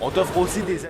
On t'offre aussi des...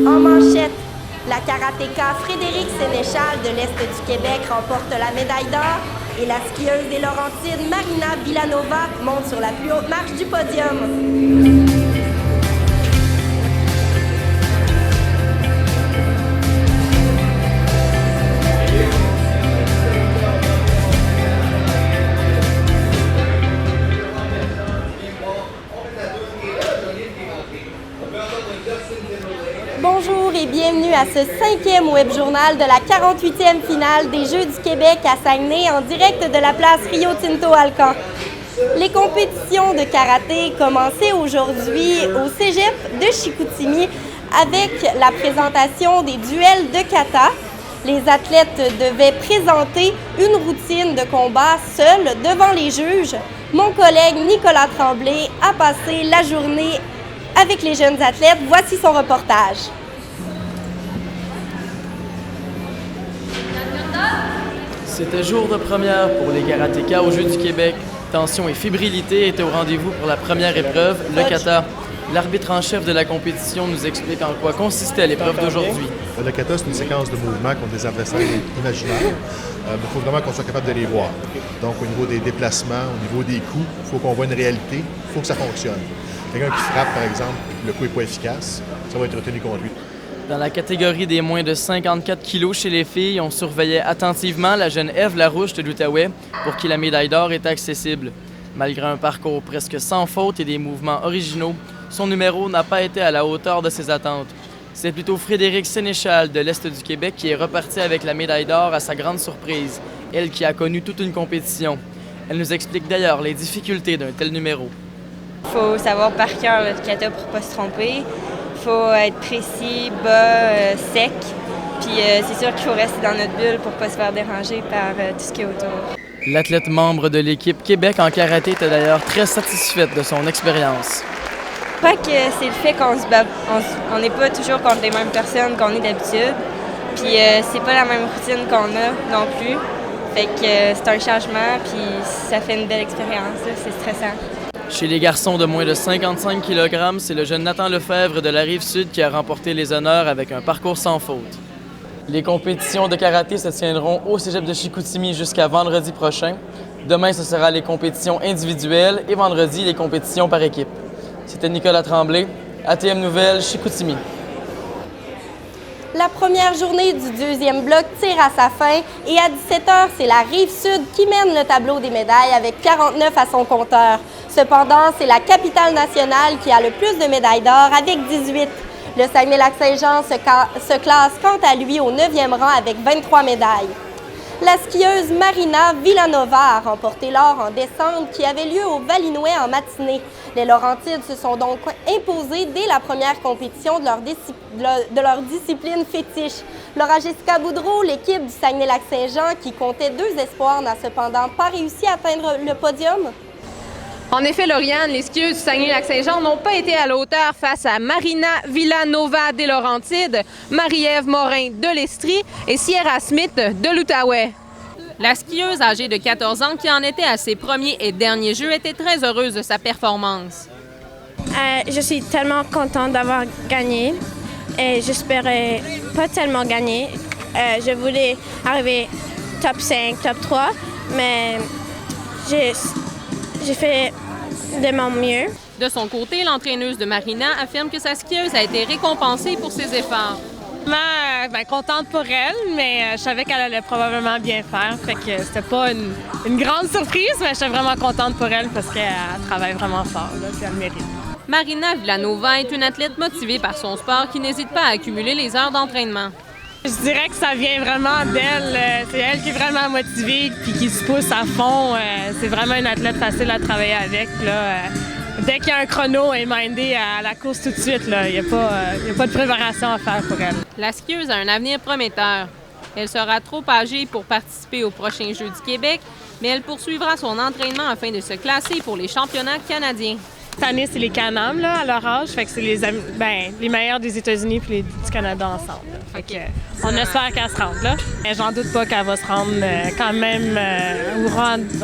En manchette, la karatéka Frédéric Sénéchal de l'Est du Québec remporte la médaille d'or et la skieuse des Laurentides Marina Villanova monte sur la plus haute marche du podium. Bonjour et bienvenue à ce 5e web journal de la 48e finale des Jeux du Québec à Saguenay en direct de la place Rio Tinto Alcan. Les compétitions de karaté commençaient aujourd'hui au cégep de Chicoutimi avec la présentation des duels de kata. Les athlètes devaient présenter une routine de combat seuls devant les juges. Mon collègue Nicolas Tremblay a passé la journée avec les jeunes athlètes. Voici son reportage. C'était jour de première pour les karatékas aux Jeux du Québec. Tension et fébrilité étaient au rendez-vous pour la première épreuve, le kata. L'arbitre en chef de la compétition nous explique en quoi consistait l'épreuve d'aujourd'hui. Le kata, c'est une séquence de mouvements contre des adversaires imaginaires. Il faut vraiment qu'on soit capable de les voir. Donc, au niveau des déplacements, au niveau des coups, il faut qu'on voit une réalité, il faut que ça fonctionne. Quelqu'un qui frappe, par exemple, le coup n'est pas efficace, ça va être retenu contre lui. Dans la catégorie des moins de 54 kilos chez les filles, on surveillait attentivement la jeune Ève Larouche de l'Outaouais pour qui la médaille d'or était accessible. Malgré un parcours presque sans faute et des mouvements originaux, son numéro n'a pas été à la hauteur de ses attentes. C'est plutôt Frédéric Sénéchal de l'Est du Québec qui est reparti avec la médaille d'or à sa grande surprise, elle qui a connu toute une compétition. Elle nous explique d'ailleurs les difficultés d'un tel numéro. Il faut savoir par cœur le kata pour ne pas se tromper. Il faut être précis, bas, sec. Puis c'est sûr qu'il faut rester dans notre bulle pour ne pas se faire déranger par tout ce qui est autour. L'athlète membre de l'équipe Québec en karaté était d'ailleurs très satisfaite de son expérience. Je crois que c'est le fait qu'on se bat, on n'est pas toujours contre les mêmes personnes qu'on est d'habitude. Puis c'est pas la même routine qu'on a non plus. Fait que c'est un changement, puis ça fait une belle expérience. C'est stressant. Chez les garçons de moins de 55 kg, c'est le jeune Nathan Lefebvre de la Rive-Sud qui a remporté les honneurs avec un parcours sans faute. Les compétitions de karaté se tiendront au cégep de Chicoutimi jusqu'à vendredi prochain. Demain, ce sera les compétitions individuelles et vendredi, les compétitions par équipe. C'était Nicolas Tremblay, ATM Nouvelles, Chicoutimi. La première journée du deuxième bloc tire à sa fin et à 17h, c'est la Rive-Sud qui mène le tableau des médailles avec 49 à son compteur. Cependant, c'est la capitale nationale qui a le plus de médailles d'or avec 18. Le Saguenay-Lac-Saint-Jean se classe quant à lui au 9e rang avec 23 médailles. La skieuse Marina Villanova a remporté l'or en décembre qui avait lieu au Valinois en matinée. Les Laurentides se sont donc imposées dès la première compétition de leur discipline fétiche. Laura Jessica Boudreau, l'équipe du Saguenay-Lac-Saint-Jean qui comptait 2 espoirs n'a cependant pas réussi à atteindre le podium. En effet, Lauriane, les skieuses du Saguenay-Lac-Saint-Jean n'ont pas été à la hauteur face à Marina Villanova des Laurentides, Marie-Ève Morin de l'Estrie et Sierra Smith de l'Outaouais. La skieuse âgée de 14 ans qui en était à ses premiers et derniers Jeux était très heureuse de sa performance. Je suis tellement contente d'avoir gagné et j'espérais pas tellement gagner. Je voulais arriver top 5, top 3, mais j'ai fait de mon mieux. De son côté, l'entraîneuse de Marina affirme que sa skieuse a été récompensée pour ses efforts. Contente pour elle, mais je savais qu'elle allait probablement bien faire. Fait que c'était pas une grande surprise, mais j'étais vraiment contente pour elle parce qu'elle travaille vraiment fort, là, puis elle le mérite. Marina Villanova est une athlète motivée par son sport qui n'hésite pas à accumuler les heures d'entraînement. Je dirais que ça vient vraiment d'elle. C'est elle qui est vraiment motivée puis qui se pousse à fond. C'est vraiment une athlète facile à travailler avec. Là. Dès qu'il y a un chrono, elle est mindée à la course tout de suite. Il n'y a pas de préparation à faire pour elle. La skieuse a un avenir prometteur. Elle sera trop âgée pour participer aux prochains Jeux du Québec, mais elle poursuivra son entraînement afin de se classer pour les championnats canadiens. Cette année, c'est les Can-Am à leur âge, fait que c'est les meilleurs des États-Unis et du Canada ensemble. Fait que, on espère qu'elle se rende là. Mais j'en doute pas qu'elle va se rendre quand même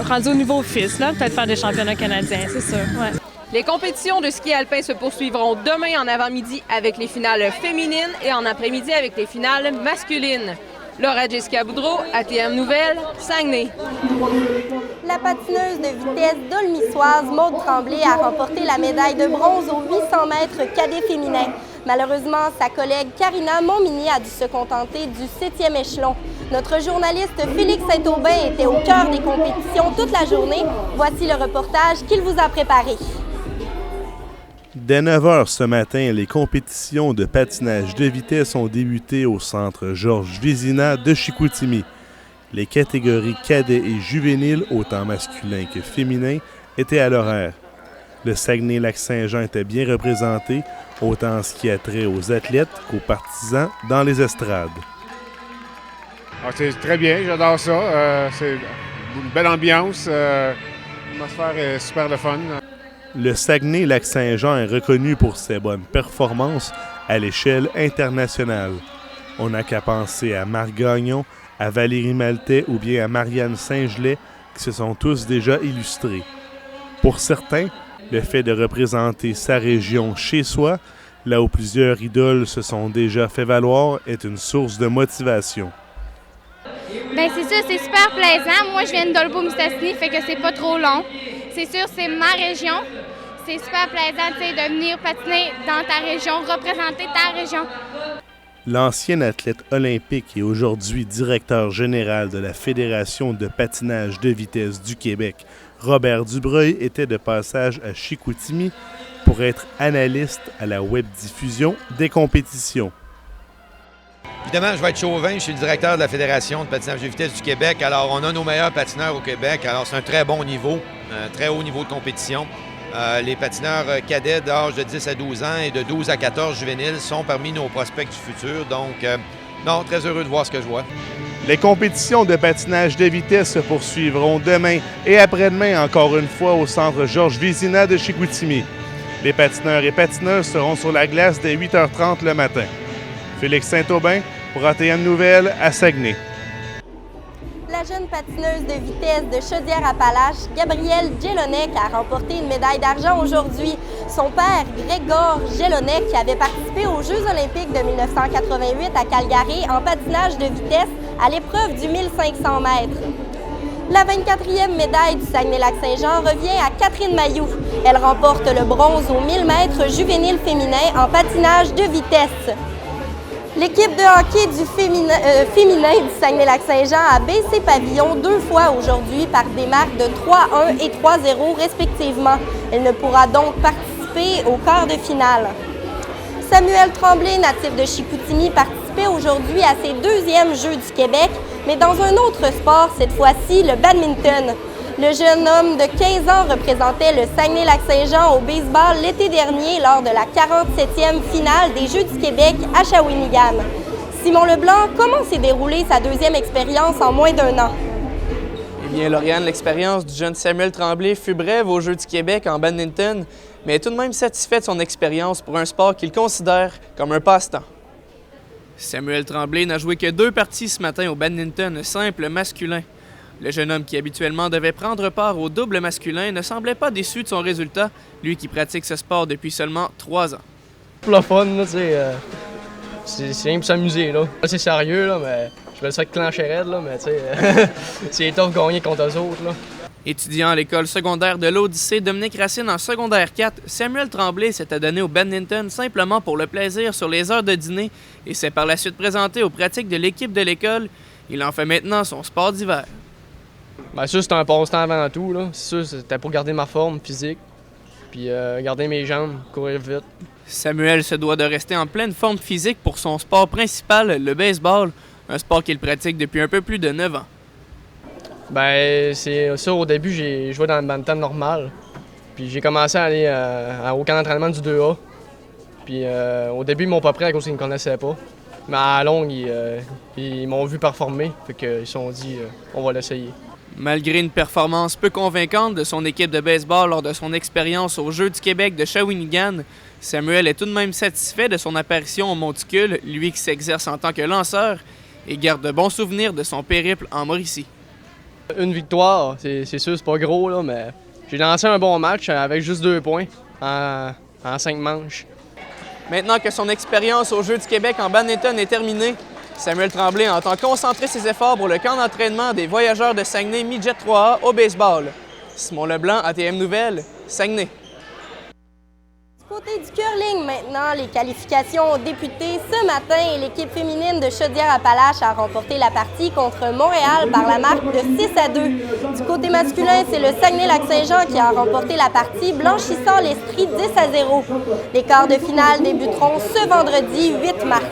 rendue au niveau fils, peut-être faire des championnats canadiens, c'est sûr. Ouais. Les compétitions de ski alpin se poursuivront demain en avant-midi avec les finales féminines et en après-midi avec les finales masculines. Laura Jessica Boudreau, ATM Nouvelles, Saguenay. La patineuse de vitesse d'Aulmissoise, Maude Tremblay, a remporté la médaille de bronze aux 800 mètres cadet féminin. Malheureusement, sa collègue Karina Montmini a dû se contenter du 7e échelon. Notre journaliste Félix Saint-Aubin était au cœur des compétitions toute la journée. Voici le reportage qu'il vous a préparé. Dès 9 h ce matin, les compétitions de patinage de vitesse ont débuté au centre Georges Vézina de Chicoutimi. Les catégories cadets et juvéniles, autant masculins que féminins, étaient à l'horaire. Le Saguenay-Lac-Saint-Jean était bien représenté, autant en ce qui a trait aux athlètes qu'aux partisans dans les estrades. C'est très bien, j'adore ça. C'est une belle ambiance. L'atmosphère est super de fun. Le Saguenay-Lac-Saint-Jean est reconnu pour ses bonnes performances à l'échelle internationale. On n'a qu'à penser à Marc Gagnon, à Valérie Maltais ou bien à Marianne Saint-Gelais qui se sont tous déjà illustrés. Pour certains, le fait de représenter sa région chez soi, là où plusieurs idoles se sont déjà fait valoir, est une source de motivation. Bien, c'est sûr, c'est super plaisant. Moi, je viens d'Olbeau-Mistassini, fait que c'est pas trop long. C'est sûr, c'est ma région. C'est super plaisant, tu sais, de venir patiner dans ta région, représenter ta région. L'ancien athlète olympique et aujourd'hui directeur général de la Fédération de patinage de vitesse du Québec, Robert Dubreuil, était de passage à Chicoutimi pour être analyste à la web-diffusion des compétitions. Évidemment, je vais être chauvin, je suis le directeur de la Fédération de patinage de vitesse du Québec. Alors, on a nos meilleurs patineurs au Québec. Alors, c'est un très bon niveau, un très haut niveau de compétition. Les patineurs cadets d'âge de 10 à 12 ans et de 12 à 14 juvéniles sont parmi nos prospects du futur. Donc, non, très heureux de voir ce que je vois. Les compétitions de patinage de vitesse se poursuivront demain et après-demain encore une fois au centre Georges Vézina de Chicoutimi. Les patineurs et patineuses seront sur la glace dès 8h30 le matin. Félix Saint-Aubin pour ATM Nouvelles à Saguenay. La jeune patineuse de vitesse de Chaudière-Appalaches, Gabrielle Jelonek, a remporté une médaille d'argent aujourd'hui. Son père, Grégor Jelonek, qui avait participé aux Jeux olympiques de 1988 à Calgary en patinage de vitesse à l'épreuve du 1500 mètres. La 24e médaille du Saguenay-Lac-Saint-Jean revient à Catherine Mailloux. Elle remporte le bronze aux 1000 mètres juvénile féminin en patinage de vitesse. L'équipe de hockey du féminin du Saguenay-Lac-Saint-Jean a baissé pavillon 2 fois aujourd'hui par des marques de 3-1 et 3-0 respectivement. Elle ne pourra donc participer au quart de finale. Samuel Tremblay, natif de Chicoutimi, participait aujourd'hui à ses 2e Jeux du Québec, mais dans un autre sport, cette fois-ci le badminton. Le jeune homme de 15 ans représentait le Saguenay-Lac-Saint-Jean au baseball l'été dernier lors de la 47e finale des Jeux du Québec à Shawinigan. Simon Leblanc, comment s'est déroulée sa 2e expérience en moins d'1 an? Eh bien, Lauriane, l'expérience du jeune Samuel Tremblay fut brève aux Jeux du Québec en badminton, mais est tout de même satisfait de son expérience pour un sport qu'il considère comme un passe-temps. Samuel Tremblay n'a joué que 2 parties ce matin au badminton simple masculin. Le jeune homme qui habituellement devait prendre part au double masculin ne semblait pas déçu de son résultat, lui qui pratique ce sport depuis seulement 3 ans. Pour le fun, là, c'est rien pour s'amuser. Là. C'est sérieux, là, mais je vais le faire clencher raide, là, mais c'est tough de gagner contre eux autres. Là. Étudiant à l'école secondaire de l'Odyssée Dominique Racine en secondaire 4, Samuel Tremblay s'était donné au badminton simplement pour le plaisir sur les heures de dîner et s'est par la suite présenté aux pratiques de l'équipe de l'école. Il en fait maintenant son sport d'hiver. Bien sûr, c'était un passe-temps avant tout. C'est sûr, c'était pour garder ma forme physique, puis garder mes jambes, courir vite. Samuel se doit de rester en pleine forme physique pour son sport principal, le baseball, un sport qu'il pratique depuis un peu plus de 9 ans. Ben, c'est ça, au début, j'ai joué dans le bantam normal. Puis j'ai commencé à aller au camp d'entraînement du 2A. Puis au début, ils m'ont pas pris à cause qu'ils ne me connaissaient pas. Mais à la longue, ils m'ont vu performer. Fait qu'ils se sont dit, on va l'essayer. Malgré une performance peu convaincante de son équipe de baseball lors de son expérience aux Jeux du Québec de Shawinigan, Samuel est tout de même satisfait de son apparition au Monticule, lui qui s'exerce en tant que lanceur, et garde de bons souvenirs de son périple en Mauricie. Une victoire, c'est sûr, c'est pas gros, là, mais j'ai lancé un bon match avec juste 2 points en 5 manches. Maintenant que son expérience aux Jeux du Québec en badminton est terminée, Samuel Tremblay entend concentrer ses efforts pour le camp d'entraînement des voyageurs de Saguenay Midget 3A au baseball. Simon Leblanc, ATM Nouvelles, Saguenay. Du côté du curling maintenant, les qualifications ont débuté ce matin et l'équipe féminine de Chaudière-Appalaches a remporté la partie contre Montréal par la marque de 6-2. Du côté masculin, c'est le Saguenay-Lac-Saint-Jean qui a remporté la partie, blanchissant l'Estrie 10-0. Les quarts de finale débuteront ce vendredi 8 mars.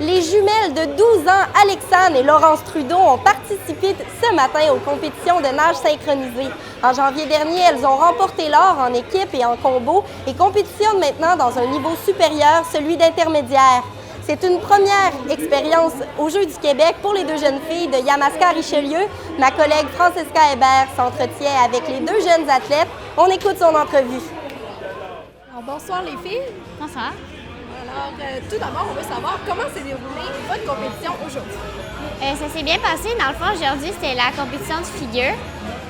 Les jumelles de 12 ans, Alexandre et Laurence Trudeau, ont participé ce matin aux compétitions de nage synchronisée. En janvier dernier, elles ont remporté l'or en équipe et en combo et compétitionnent maintenant dans un niveau supérieur, celui d'intermédiaire. C'est une première expérience aux Jeux du Québec pour les 2 jeunes filles de Yamaska-Richelieu. Ma collègue Francesca Hébert s'entretient avec les 2 jeunes athlètes. On écoute son entrevue. Alors, bonsoir les filles. Bonsoir. Alors, tout d'abord, on veut savoir comment s'est déroulée votre compétition aujourd'hui. Ça s'est bien passé. Dans le fond, aujourd'hui, c'était la compétition de figure.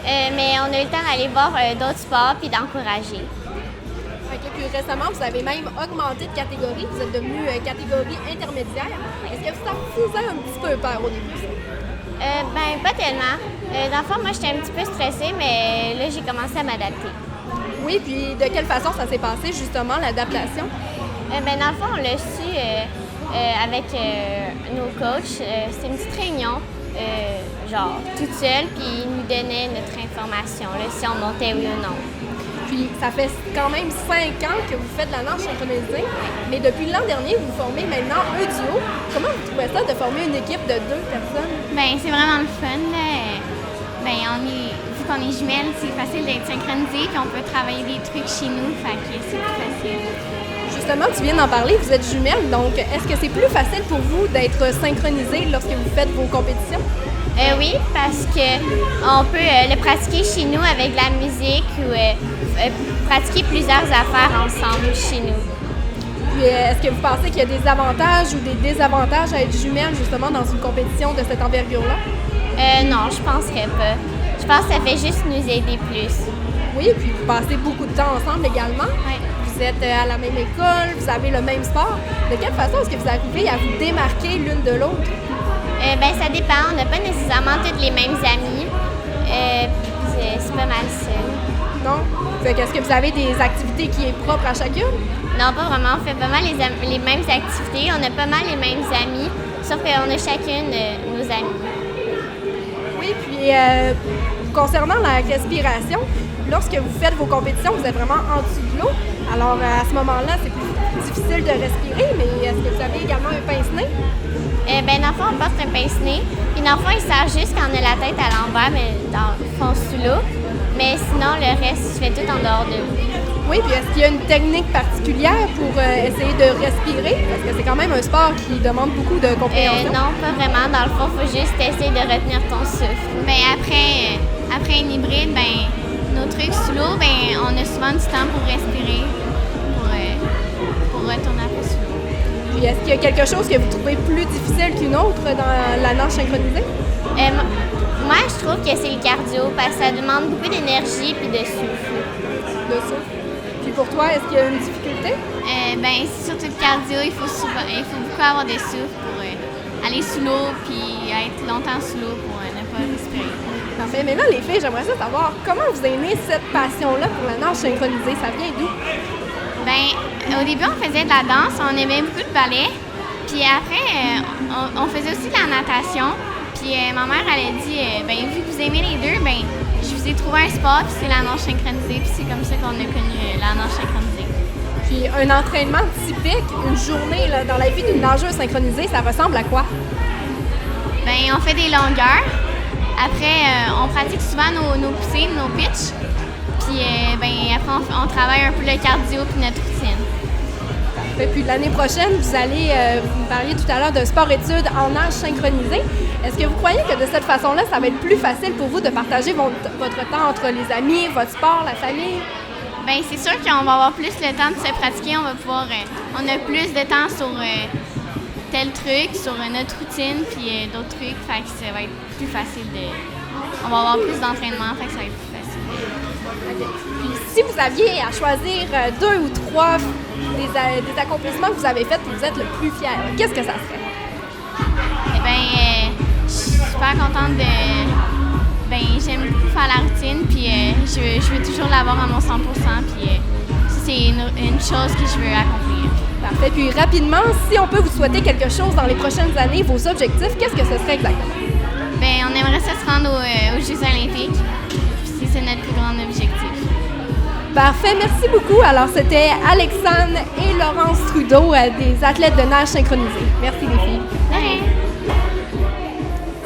Mais on a eu le temps d'aller voir d'autres sports puis d'encourager. OK, puis récemment, vous avez même augmenté de catégorie. Vous êtes devenu catégorie intermédiaire. Est-ce que ça vous faisait un petit peu peur au début? Ben, pas tellement. Dans le fond, moi, j'étais un petit peu stressée, mais là, j'ai commencé à m'adapter. Oui, puis de quelle façon ça s'est passé, justement, l'adaptation? Ben, dans le fond, on l'a su avec nos coachs. C'était une petite réunion, genre toute seule, puis ils nous donnaient notre information, là, si on montait oui ou non. Puis ça fait quand même 5 ans que vous faites de la nage synchronisée, mais depuis l'an dernier, vous formez maintenant un duo. Comment vous trouvez ça de former une équipe de 2 personnes? Ben, c'est vraiment le fun, là. Ben, vu qu'on est jumelles, c'est facile d'être synchronisé, puis on peut travailler des trucs chez nous, fait que c'est plus facile. Justement, tu viens d'en parler, vous êtes jumelles, donc est-ce que c'est plus facile pour vous d'être synchronisées lorsque vous faites vos compétitions? Oui, parce qu'on peut le pratiquer chez nous avec de la musique ou pratiquer plusieurs affaires ensemble chez nous. Puis est-ce que vous pensez qu'il y a des avantages ou des désavantages à être jumelles justement dans une compétition de cette envergure-là? Non, je penserais pas. Je pense que ça fait juste nous aider plus. Oui, puis vous passez beaucoup de temps ensemble également. Oui. Vous êtes à la même école, vous avez le même sport. De quelle façon est-ce que vous arrivez à vous démarquer l'une de l'autre? Ben, ça dépend. On n'a pas nécessairement toutes les mêmes amis. C'est pas mal ça. Non? Est-ce que vous avez des activités qui sont propres à chacune? Non, pas vraiment. On fait pas mal les mêmes activités. On a pas mal les mêmes amis, sauf qu'on a chacune nos amis. Oui, puis concernant la respiration, lorsque vous faites vos compétitions, vous êtes vraiment en dessous de l'eau. Alors, à ce moment-là, c'est plus difficile de respirer, mais est-ce que vous avez également un pince-nez? Ben, dans le fond, on porte un pince-nez. Puis, dans le fond, il sert juste quand on a la tête à l'envers, mais dans le fond, sous l'eau. Mais sinon, le reste, je fais tout en dehors de l'eau. Oui, puis est-ce qu'il y a une technique particulière pour essayer de respirer? Parce que c'est quand même un sport qui demande beaucoup de compréhension. Non, pas vraiment. Dans le fond, il faut juste essayer de retenir ton souffle. Ben, après une hybride, ben, nos trucs sous l'eau, ben, on a souvent du temps pour respirer, pour retourner un peu sous l'eau. Puis est-ce qu'il y a quelque chose que vous trouvez plus difficile qu'une autre dans la nage synchronisée? Moi, je trouve que c'est le cardio, parce que ça demande beaucoup d'énergie puis de souffle. De souffle. Puis pour toi, est-ce qu'il y a une difficulté? Ben, surtout le cardio, il faut beaucoup avoir de souffle pour aller sous l'eau puis être longtemps sous l'eau pour ne pas respirer. Parfait. Mais là, les filles, j'aimerais ça savoir comment vous est née cette passion-là pour la nage synchronisée. Ça vient d'où? Ben, au début, on faisait de la danse, on aimait beaucoup le ballet. Puis après, on faisait aussi de la natation. Puis ma mère, elle a dit, ben, vu que vous aimez les deux, ben, je vous ai trouvé un sport, puis c'est la nage synchronisée. Puis c'est comme ça qu'on a connu la nage synchronisée. Puis un entraînement typique, une journée là, dans la vie d'une nageuse synchronisée, ça ressemble à quoi? Bien, on fait des longueurs. Après, on pratique souvent nos poussées, nos pitches. Puis après, on travaille un peu le cardio puis notre routine. Et puis l'année prochaine, vous allez, vous me parliez tout à l'heure de sport-études en nage synchronisé. Est-ce que vous croyez que de cette façon-là, ça va être plus facile pour vous de partager votre temps entre les amis, votre sport, la famille? Bien, c'est sûr qu'on va avoir plus le temps de se pratiquer. On va pouvoir, on a plus de temps sur tel truc, sur notre routine, puis d'autres trucs. Fait que ça va être plus facile on va avoir plus d'entraînement, fait que ça va être plus facile. Okay. Puis si vous aviez à choisir 2 ou 3 des accomplissements que vous avez faits et vous êtes le plus fier, qu'est-ce que ça serait? Eh bien, je suis super contente de... Ben, j'aime beaucoup faire la routine, puis je veux toujours l'avoir à mon 100%, puis c'est une chose que je veux accomplir. Parfait. Puis rapidement, si on peut vous souhaiter quelque chose dans les prochaines années, vos objectifs, qu'est-ce que ce serait exactement? Bien, on aimerait ça se rendre aux Jeux olympiques, puis c'est notre plus grand objectif. Parfait, merci beaucoup. Alors, c'était Alexandre et Laurence Trudeau, des athlètes de nage synchronisés. Merci les filles. Ouais.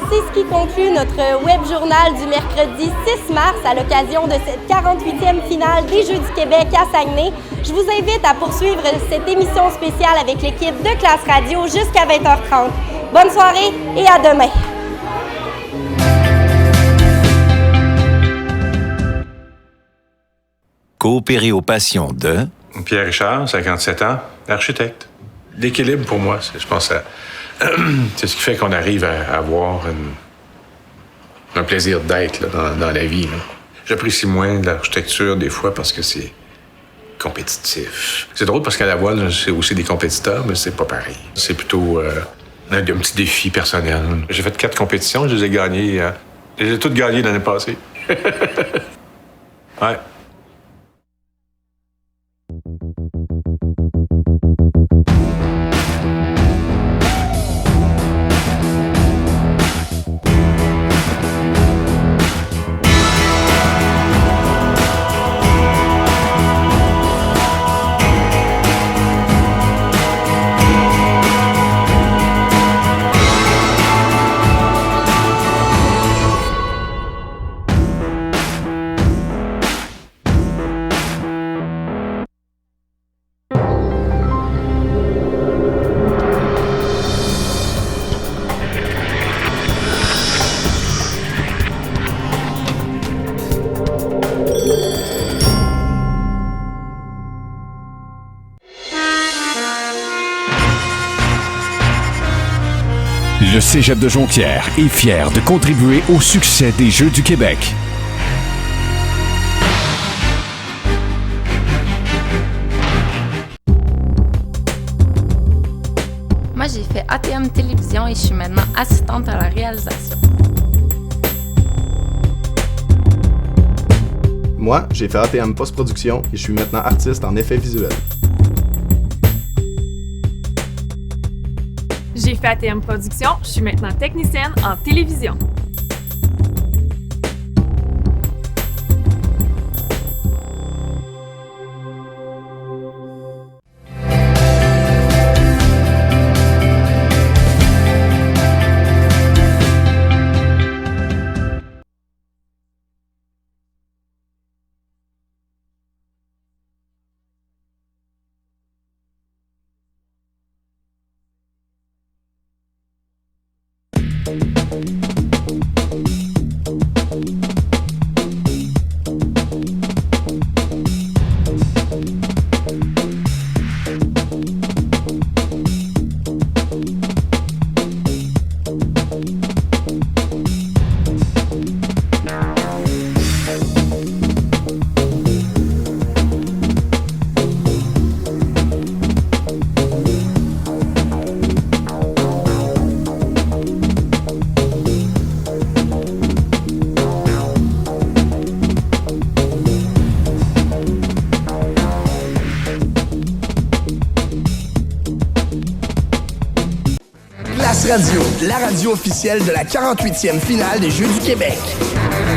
C'est ce qui conclut notre web journal du mercredi 6 mars à l'occasion de cette 48e finale des Jeux du Québec à Saguenay. Je vous invite à poursuivre cette émission spéciale avec l'équipe de Classe Radio jusqu'à 20h30. Bonne soirée et à demain. Coopérer aux passions de... Pierre Richard, 57 ans, architecte. L'équilibre, pour moi, je pense, c'est ce qui fait qu'on arrive à avoir un plaisir d'être là, dans la vie. Là. J'apprécie moins l'architecture des fois parce que c'est compétitif. C'est drôle parce qu'à la voile, c'est aussi des compétiteurs, mais c'est pas pareil. C'est plutôt un petit défi personnel. J'ai fait 4 compétitions, je les ai gagnées. Je les ai toutes gagnées l'année passée. Ouais. Le Cégep de Jonquière est fier de contribuer au succès des Jeux du Québec. Moi, j'ai fait ATM Télévision et je suis maintenant assistante à la réalisation. Moi, j'ai fait ATM Post-Production et je suis maintenant artiste en effets visuels. J'ai fait ATM Production, je suis maintenant technicienne en télévision. Radio la radio officielle de la 48e finale des Jeux du Québec.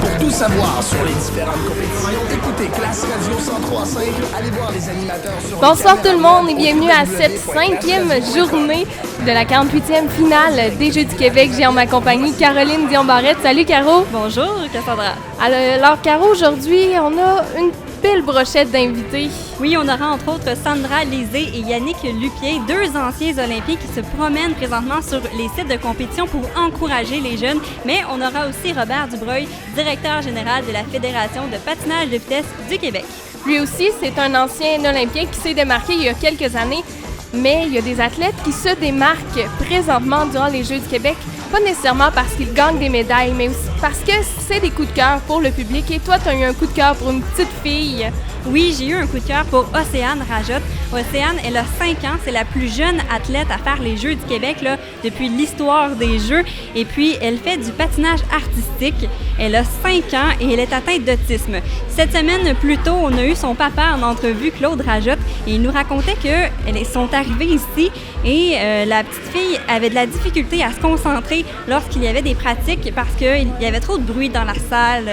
Pour tout savoir sur les différentes compétitions, écoutez Classe Radio 103.5, allez voir les animateurs sur... Bonsoir tout le monde et bienvenue à cette 5e journée de la 48e finale des Jeux du Québec. J'ai en ma compagnie Caroline Dion-Barrette. Salut Caro! Bonjour Cassandra! Alors Caro, aujourd'hui on a une belle brochette d'invités. Oui, on aura entre autres Sandra Lézé et Yannick Lupier, deux anciens olympiques qui se promènent présentement sur les sites de compétition pour encourager les jeunes. Mais on aura aussi Robert Dubreuil, directeur général de la Fédération de patinage de vitesse du Québec. Lui aussi, c'est un ancien olympien qui s'est démarqué il y a quelques années. Mais il y a des athlètes qui se démarquent présentement durant les Jeux du Québec, pas nécessairement parce qu'ils gagnent des médailles, mais aussi parce que c'est des coups de cœur pour le public. Et toi, tu as eu un coup de cœur pour une petite fille. Oui, j'ai eu un coup de cœur pour Océane Rajotte. Océane, elle a 5 ans, c'est la plus jeune athlète à faire les Jeux du Québec là, depuis l'histoire des Jeux. Et puis, elle fait du patinage artistique. Elle a 5 ans et elle est atteinte d'autisme. Cette semaine, plus tôt, on a eu son papa en entrevue, Claude Rajotte, et il nous racontait qu'ils sont arrivés ici et la petite fille avait de la difficulté à se concentrer lorsqu'il y avait des pratiques parce qu'il y avait trop de bruit dans la salle.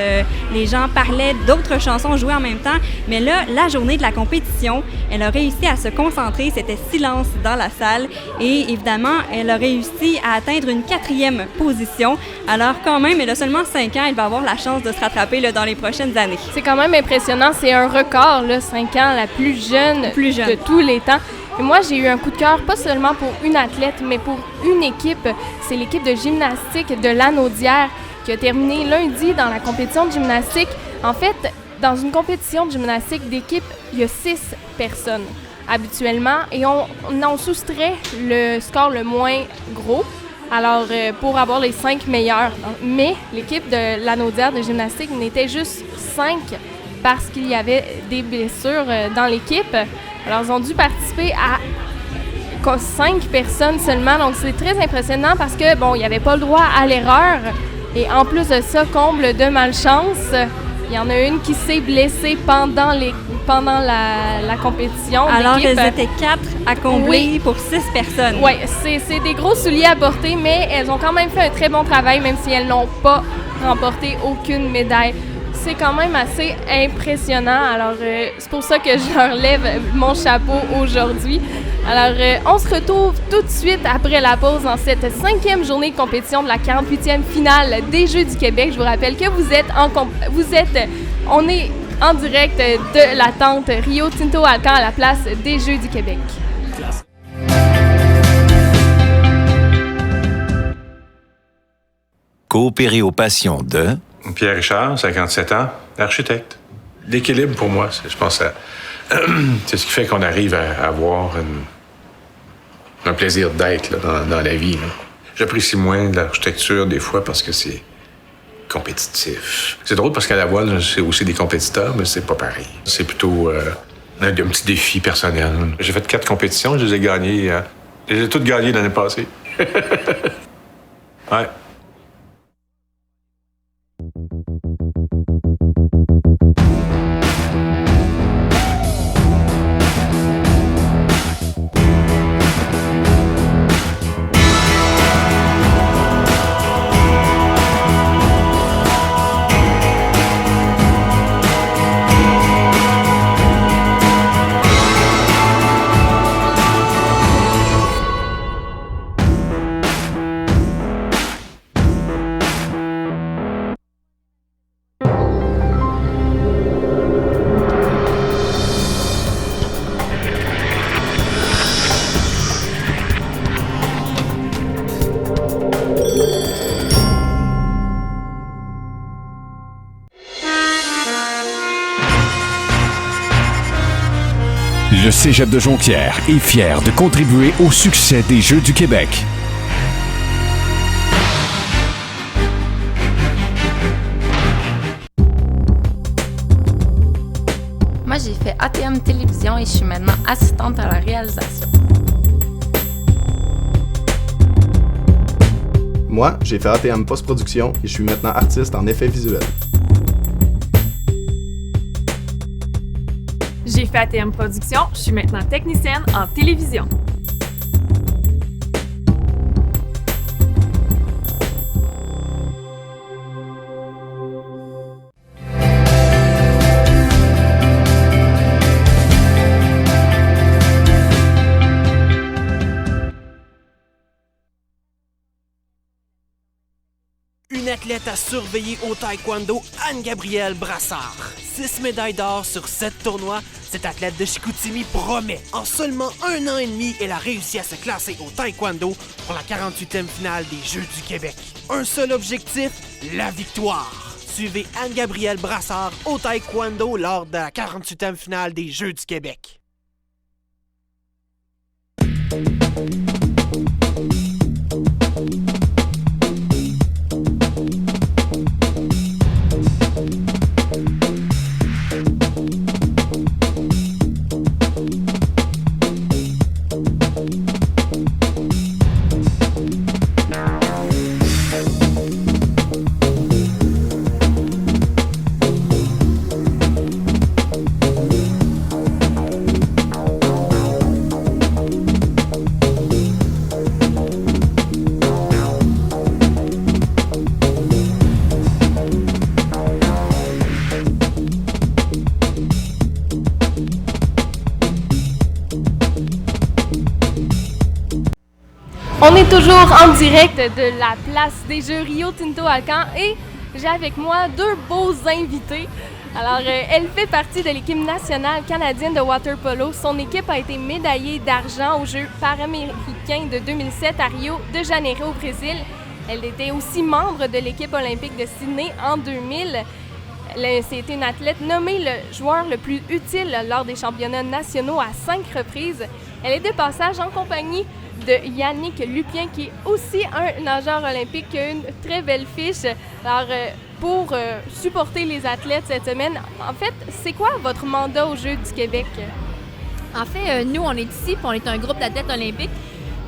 Les gens parlaient d'autres chansons, jouaient en même temps. Mais là, la journée de la compétition, elle a réussi à se concentrer. C'était silence dans la salle. Et évidemment, elle a réussi à atteindre une 4e position. Alors quand même, elle a seulement 5 ans. Elle va avoir la chance de se rattraper là, dans les prochaines années. C'est quand même impressionnant. C'est un record, là, 5 ans, la plus jeune de tous les temps. Et moi, j'ai eu un coup de cœur, pas seulement pour une athlète, mais pour une équipe. C'est l'équipe de gymnastique de Lanaudière qui a terminé lundi dans la compétition de gymnastique. En fait, dans une compétition de gymnastique d'équipe, il y a 6 personnes habituellement et on soustrait le score le moins gros. Alors, pour avoir les 5 meilleurs. Mais l'équipe de Lanaudière de gymnastique n'était juste 5 parce qu'il y avait des blessures dans l'équipe. Alors, ils ont dû participer à 5 personnes seulement. Donc, c'est très impressionnant parce que, bon, il n'y avait pas le droit à l'erreur. Et en plus de ça, comble de malchance, il y en a une qui s'est blessée pendant la compétition. Alors, elles étaient 4 à combler pour 6 personnes. Oui, c'est des gros souliers à porter, mais elles ont quand même fait un très bon travail, même si elles n'ont pas remporté aucune médaille. C'est quand même assez impressionnant. Alors, c'est pour ça que je leur lève mon chapeau aujourd'hui. Alors, on se retrouve tout de suite après la pause dans cette 5e journée de compétition de la 48e finale des Jeux du Québec. Je vous rappelle que on est en direct de la tente Rio Tinto Alcan à la place des Jeux du Québec. Coopérer aux passions de... Pierre Richard, 57 ans, architecte. L'équilibre, pour moi, je pense, c'est ce qui fait qu'on arrive à avoir un plaisir d'être là, dans la vie. Là. J'apprécie moins l'architecture des fois parce que c'est compétitif. C'est drôle parce qu'à la voile, c'est aussi des compétiteurs, mais c'est pas pareil. C'est plutôt un petit défi personnel. J'ai fait 4 compétitions, je les ai gagnées. Je les ai toutes gagnées l'année passée. Ouais. Le Cégep de Jonquière est fier de contribuer au succès des Jeux du Québec. Moi, j'ai fait ATM Télévision et je suis maintenant assistante à la réalisation. Moi, j'ai fait ATM Post-Production et je suis maintenant artiste en effets visuels. J'ai fait ATM Production, je suis maintenant technicienne en télévision. Une athlète à surveiller au taekwondo, Anne-Gabrielle Brassard. 6 médailles d'or sur 7 tournois, cette athlète de Chicoutimi promet. En seulement 1 an et demi, elle a réussi à se classer au taekwondo pour la 48e finale des Jeux du Québec. Un seul objectif, la victoire. Suivez Anne-Gabrielle Brassard au taekwondo lors de la 48e finale des Jeux du Québec. On est toujours en direct de la place des Jeux Rio Tinto Alcan et j'ai avec moi 2 beaux invités. Alors, elle fait partie de l'équipe nationale canadienne de water polo. Son équipe a été médaillée d'argent aux Jeux panaméricains de 2007 à Rio de Janeiro au Brésil. Elle était aussi membre de l'équipe olympique de Sydney en 2000. C'était une athlète nommée le joueur le plus utile lors des championnats nationaux à 5 reprises. Elle est de passage en compagnie de Yannick Lupien, qui est aussi un nageur olympique qui a une très belle fiche. Alors, pour supporter les athlètes cette semaine, en fait, c'est quoi votre mandat aux Jeux du Québec? En fait, nous, on est ici, puis on est un groupe d'athlètes olympiques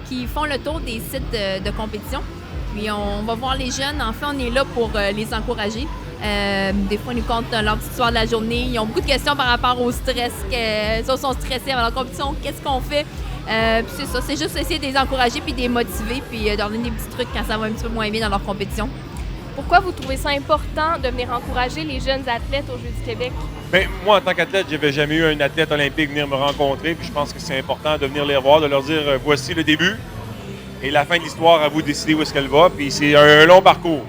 qui font le tour des sites de compétition. Puis on va voir les jeunes. En fait, on est là pour les encourager. Des fois, ils nous content leur petite histoire de la journée. Ils ont beaucoup de questions par rapport au stress. Ils sont stressés avant la compétition. Qu'est-ce qu'on fait? Puis c'est ça, c'est juste essayer de les encourager puis de les motiver puis de leur donner des petits trucs quand ça va un petit peu moins bien dans leur compétition. Pourquoi vous trouvez ça important de venir encourager les jeunes athlètes aux Jeux du Québec? Bien, moi, en tant qu'athlète, j'avais jamais eu un athlète olympique venir me rencontrer. Puis je pense que c'est important de venir les revoir, de leur dire voici le début et la fin de l'histoire, à vous de décider où est-ce qu'elle va. Puis c'est un long parcours.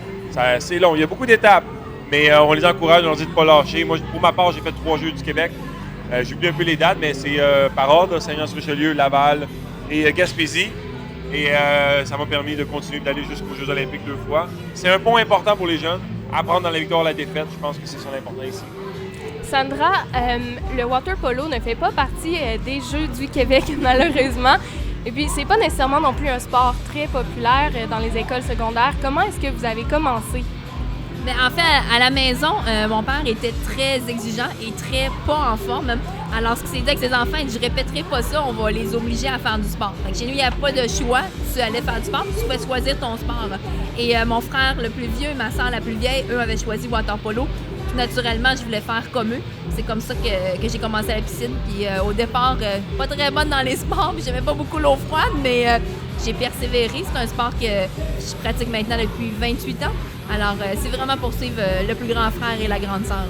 C'est long, il y a beaucoup d'étapes, mais on les encourage, on leur dit de ne pas lâcher. Moi, pour ma part, j'ai fait 3 Jeux du Québec. J'oublie un peu les dates, mais c'est par ordre, Saint-Jean-sur-Richelieu, Laval et Gaspésie. Et ça m'a permis de continuer d'aller jusqu'aux Jeux olympiques 2 fois. C'est un point important pour les jeunes, apprendre dans la victoire et la défaite. Je pense que c'est son important ici. Sandra, le water polo ne fait pas partie des Jeux du Québec, malheureusement. Et puis, c'est pas nécessairement non plus un sport très populaire dans les écoles secondaires. Comment est-ce que vous avez commencé? Bien, en fait, à la maison, mon père était très exigeant et très pas en forme. Alors, ce qu'il s'est dit avec ses enfants, je répéterai pas ça, on va les obliger à faire du sport. Fait que chez nous, il n'y a pas de choix. Tu allais faire du sport, tu pouvais choisir ton sport. Et mon frère le plus vieux et ma soeur la plus vieille, eux avaient choisi water polo. Puis, naturellement, je voulais faire comme eux. C'est comme ça que j'ai commencé à la piscine. Puis au départ, pas très bonne dans les sports, puis j'aimais pas beaucoup l'eau froide, mais j'ai persévéré. C'est un sport que je pratique maintenant depuis 28 ans. Alors, c'est vraiment pour suivre le plus grand frère et la grande sœur.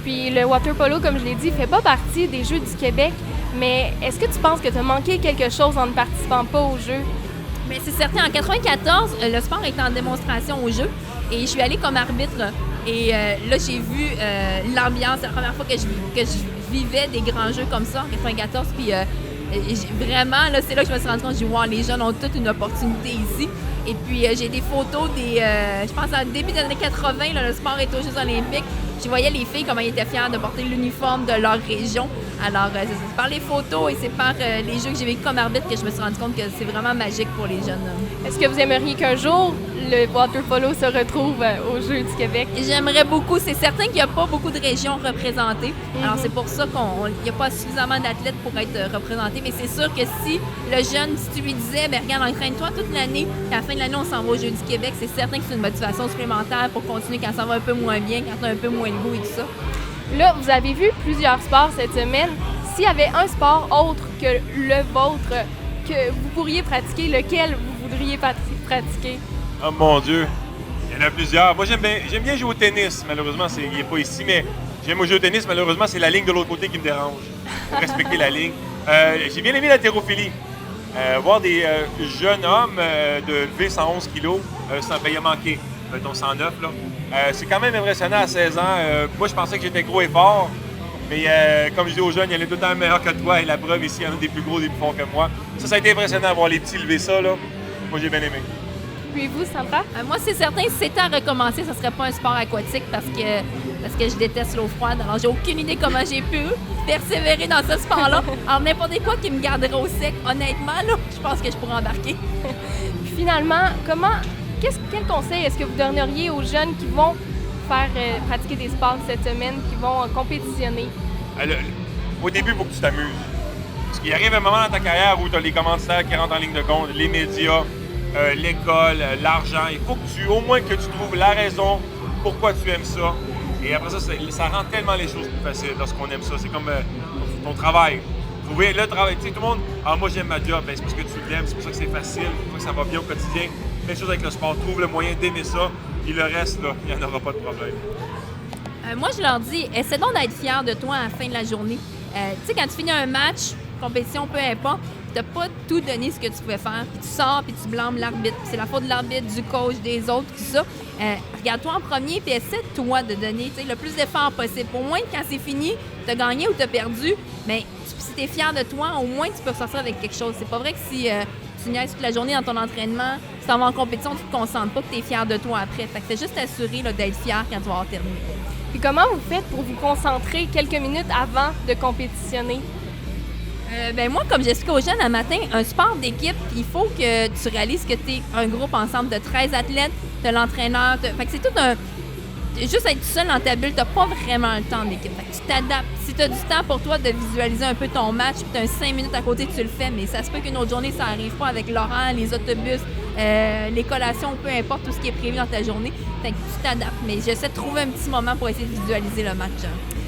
Puis le water polo, comme je l'ai dit, fait pas partie des Jeux du Québec. Mais est-ce que tu penses que tu as manqué quelque chose en ne participant pas aux Jeux? Mais c'est certain. En 1994, le sport était en démonstration aux Jeux et je suis allée comme arbitre. Et là, j'ai vu l'ambiance. C'est la première fois que je vivais des grands Jeux comme ça en 1994. Puis vraiment, là, c'est là que je me suis rendue compte. J'ai dit, wow, les jeunes ont toute une opportunité ici. Et puis, j'ai des photos je pense, au début des années 80, là, le sport est aux Jeux olympiques. Je voyais les filles, comment ils étaient fiers de porter l'uniforme de leur région. Alors, c'est par les photos et c'est par les jeux que j'ai vécu comme arbitre que je me suis rendu compte que c'est vraiment magique pour les jeunes. Est-ce que vous aimeriez qu'un jour, le water polo se retrouve aux Jeux du Québec? J'aimerais beaucoup. C'est certain qu'il n'y a pas beaucoup de régions représentées. Alors, c'est pour ça qu'il n'y a pas suffisamment d'athlètes pour être représentés. Mais c'est sûr que si le jeune, si tu lui disais, bien, regarde, entraîne-toi toute l'année, à la fin de l'année, on s'en va aux Jeux du Québec, c'est certain que c'est une motivation supplémentaire pour continuer quand ça va un peu moins bien, quand tu as un peu moins le goût et tout ça. Là, vous avez vu plusieurs sports cette semaine. S'il y avait un sport autre que le vôtre que vous pourriez pratiquer, lequel vous voudriez pratiquer? Oh mon Dieu, il y en a plusieurs. Moi, j'aime bien jouer au tennis. Malheureusement, il n'est pas ici, mais j'aime jouer au tennis. Malheureusement, c'est la ligne de l'autre côté qui me dérange. Faut respecter la ligne. J'ai bien aimé l'haltérophilie. Voir des jeunes hommes de lever 111 kilos, ça m'a manqué. mettons 109, là. C'est quand même impressionnant à 16 ans. Moi, je pensais que j'étais gros et fort. Mais comme je dis aux jeunes, il y en a tout le temps meilleur que toi. Et la preuve ici, il y en a des plus gros, des plus forts que moi. Ça a été impressionnant de voir les petits lever ça, là. Moi, j'ai bien aimé. Puis vous, Sandra? Moi, c'est certain, si c'était à recommencer, ça serait pas un sport aquatique parce que je déteste l'eau froide. Alors, j'ai aucune idée comment j'ai pu persévérer dans ce sport-là. Alors, n'importe quoi qui me garderait au sec, honnêtement, là, je pense que je pourrais embarquer. Puis finalement, quel conseil est-ce que vous donneriez aux jeunes qui vont faire pratiquer des sports cette semaine, qui vont compétitionner? Au début, il faut que tu t'amuses. Parce qu'il arrive un moment dans ta carrière où tu as les commanditaires qui rentrent en ligne de compte, les médias, l'école, l'argent. Il faut que au moins que tu trouves la raison pourquoi tu aimes ça. Et après ça rend tellement les choses plus faciles lorsqu'on aime ça. C'est comme ton travail. Trouver le travail. Tu sais, tout le monde, moi j'aime ma job. Ben, c'est parce que tu l'aimes, c'est pour ça que c'est facile, c'est pour ça que ça va bien au quotidien. Même chose avec le sport. Trouve le moyen d'aimer ça. Et le reste, là, il n'y en aura pas de problème. Moi, je leur dis, essaie donc d'être fier de toi à la fin de la journée. Tu sais, quand tu finis un match, compétition, peu importe, tu n'as pas tout donné ce que tu pouvais faire. Puis tu sors, puis tu blâmes l'arbitre. C'est la faute de l'arbitre, du coach, des autres, tout ça. Regarde-toi en premier, puis essaie toi de donner le plus d'efforts possible. Au moins, quand c'est fini, tu as gagné ou tu as perdu, mais si tu es fier de toi, au moins, tu peux ressortir avec quelque chose. C'est pas vrai que si tu niaises toute la journée dans ton entraînement, si tu en vas en compétition, tu te concentres pas, que tu es fier de toi après. Fait que c'est juste assuré d'être fier quand tu vas avoir terminé. Puis comment vous faites pour vous concentrer quelques minutes avant de compétitionner? Moi, comme j'explique aux jeunes un matin, un sport d'équipe, il faut que tu réalises que tu es un groupe ensemble de 13 athlètes, tu as l'entraîneur. Fait que c'est tout un. Juste être tout seul dans ta bulle, tu n'as pas vraiment le temps d'équipe. Fait que tu t'adaptes. Si tu as du temps pour toi de visualiser un peu ton match, puis tu as 5 minutes à côté, tu le fais, mais ça se peut qu'une autre journée, ça n'arrive pas avec l'horaire, les autobus, les collations, peu importe tout ce qui est prévu dans ta journée. Fait que tu t'adaptes. Mais j'essaie de trouver un petit moment pour essayer de visualiser le match.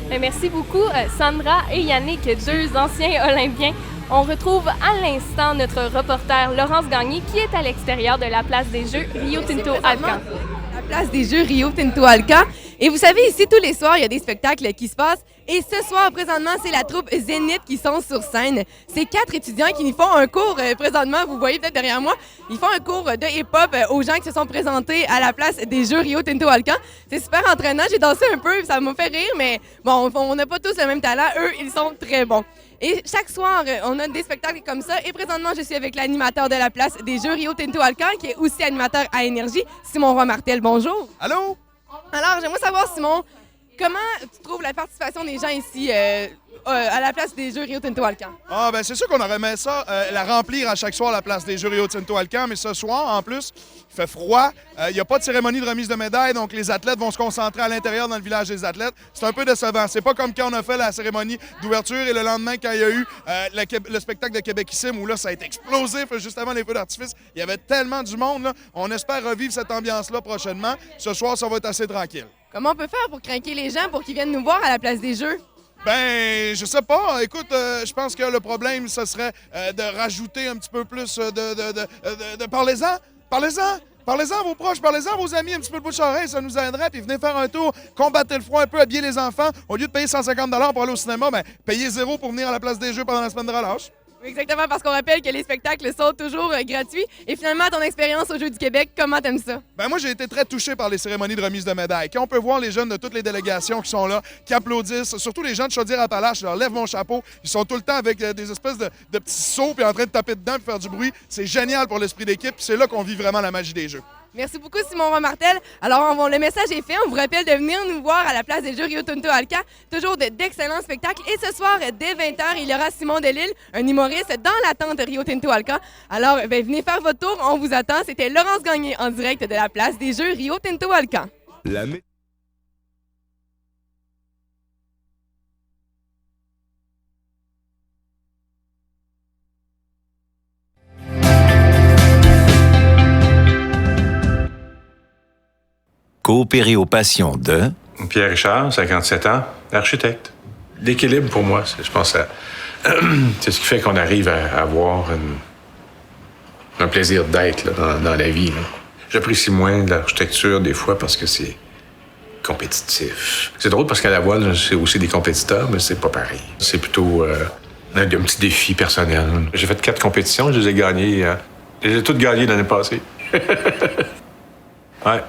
Merci beaucoup, Sandra et Yannick, deux anciens Olympiens. On retrouve à l'instant notre reporter Laurence Gagné qui est à l'extérieur de la place des Jeux Rio Tinto Alcan. La place des Jeux Rio Tinto Alcan. Et vous savez, ici, tous les soirs, il y a des spectacles qui se passent. Et ce soir, présentement, c'est la troupe Zénith qui sont sur scène. C'est 4 étudiants qui nous font un cours, présentement, vous voyez peut-être derrière moi, ils font un cours de hip-hop aux gens qui se sont présentés à la place des Jeux Rio Tinto Alcan. C'est super entraînant, j'ai dansé un peu, ça m'a fait rire, mais bon, on n'a pas tous le même talent. Eux, ils sont très bons. Et chaque soir, on a des spectacles comme ça. Et présentement, je suis avec l'animateur de la place des Jeux Rio Tinto Alcan, qui est aussi animateur à Énergie, Simon Roy-Martel. Bonjour. Allô? Alors, j'aimerais savoir, Simon, comment tu trouves la participation des gens ici à la place des Jeux Rio Tinto Alcan? Ah, ben c'est sûr qu'on aurait aimé ça, la remplir à chaque soir, la place des Jeux Rio Tinto Alcan, mais ce soir, en plus, il fait froid. Il n'y a pas de cérémonie de remise de médailles, donc les athlètes vont se concentrer à l'intérieur dans le village des athlètes. C'est un peu décevant. C'est pas comme quand on a fait la cérémonie d'ouverture et le lendemain, quand il y a eu le spectacle de Québéquissime, où là, ça a été explosif juste avant les feux d'artifice. Il y avait tellement du monde, là. On espère revivre cette ambiance-là prochainement. Ce soir, ça va être assez tranquille. Comment on peut faire pour craquer les gens pour qu'ils viennent nous voir à la place des Jeux? Ben, je sais pas. Écoute, je pense que le problème, ce serait de rajouter un petit peu plus de parlez-en. Parlez-en. Parlez-en à vos proches, parlez-en à vos amis, un petit peu de bouche-oreille, ça nous aiderait. Puis venez faire un tour, combattre le froid un peu, habiller les enfants. Au lieu de payer 150 $ pour aller au cinéma, ben, payez 0 pour venir à la place des Jeux pendant la semaine de relâche. Oui, exactement, parce qu'on rappelle que les spectacles sont toujours gratuits. Et finalement, ton expérience aux Jeux du Québec, comment t'aimes ça? Ben moi, j'ai été très touché par les cérémonies de remise de médailles. Quand on peut voir les jeunes de toutes les délégations qui sont là, qui applaudissent, surtout les gens de Chaudière-Appalaches, je leur lève mon chapeau. Ils sont tout le temps avec des espèces de petits sauts puis en train de taper dedans puis faire du bruit. C'est génial pour l'esprit d'équipe. C'est là qu'on vit vraiment la magie des Jeux. Merci beaucoup, Simon Roy-Martel. Alors, le message est fait. On vous rappelle de venir nous voir à la place des Jeux Rio Tinto Alcan. Toujours d'excellents spectacles. Et ce soir, dès 20h, il y aura Simon Delille, un humoriste dans la tente Rio Tinto Alcan. Alors, venez faire votre tour. On vous attend. C'était Laurence Gagné en direct de la place des Jeux Rio Tinto Alcan. Coopérer aux passions de... Pierre Richard, 57 ans, architecte. L'équilibre, pour moi, je pense, c'est ce qui fait qu'on arrive à avoir un plaisir d'être là, dans la vie. Là. J'apprécie moins l'architecture des fois parce que c'est compétitif. C'est drôle parce qu'à la voile, c'est aussi des compétiteurs, mais c'est pas pareil. C'est plutôt un petit défi personnel. J'ai fait 4 compétitions, je les ai gagnées. Je les ai toutes gagnées l'année passée. Ouais.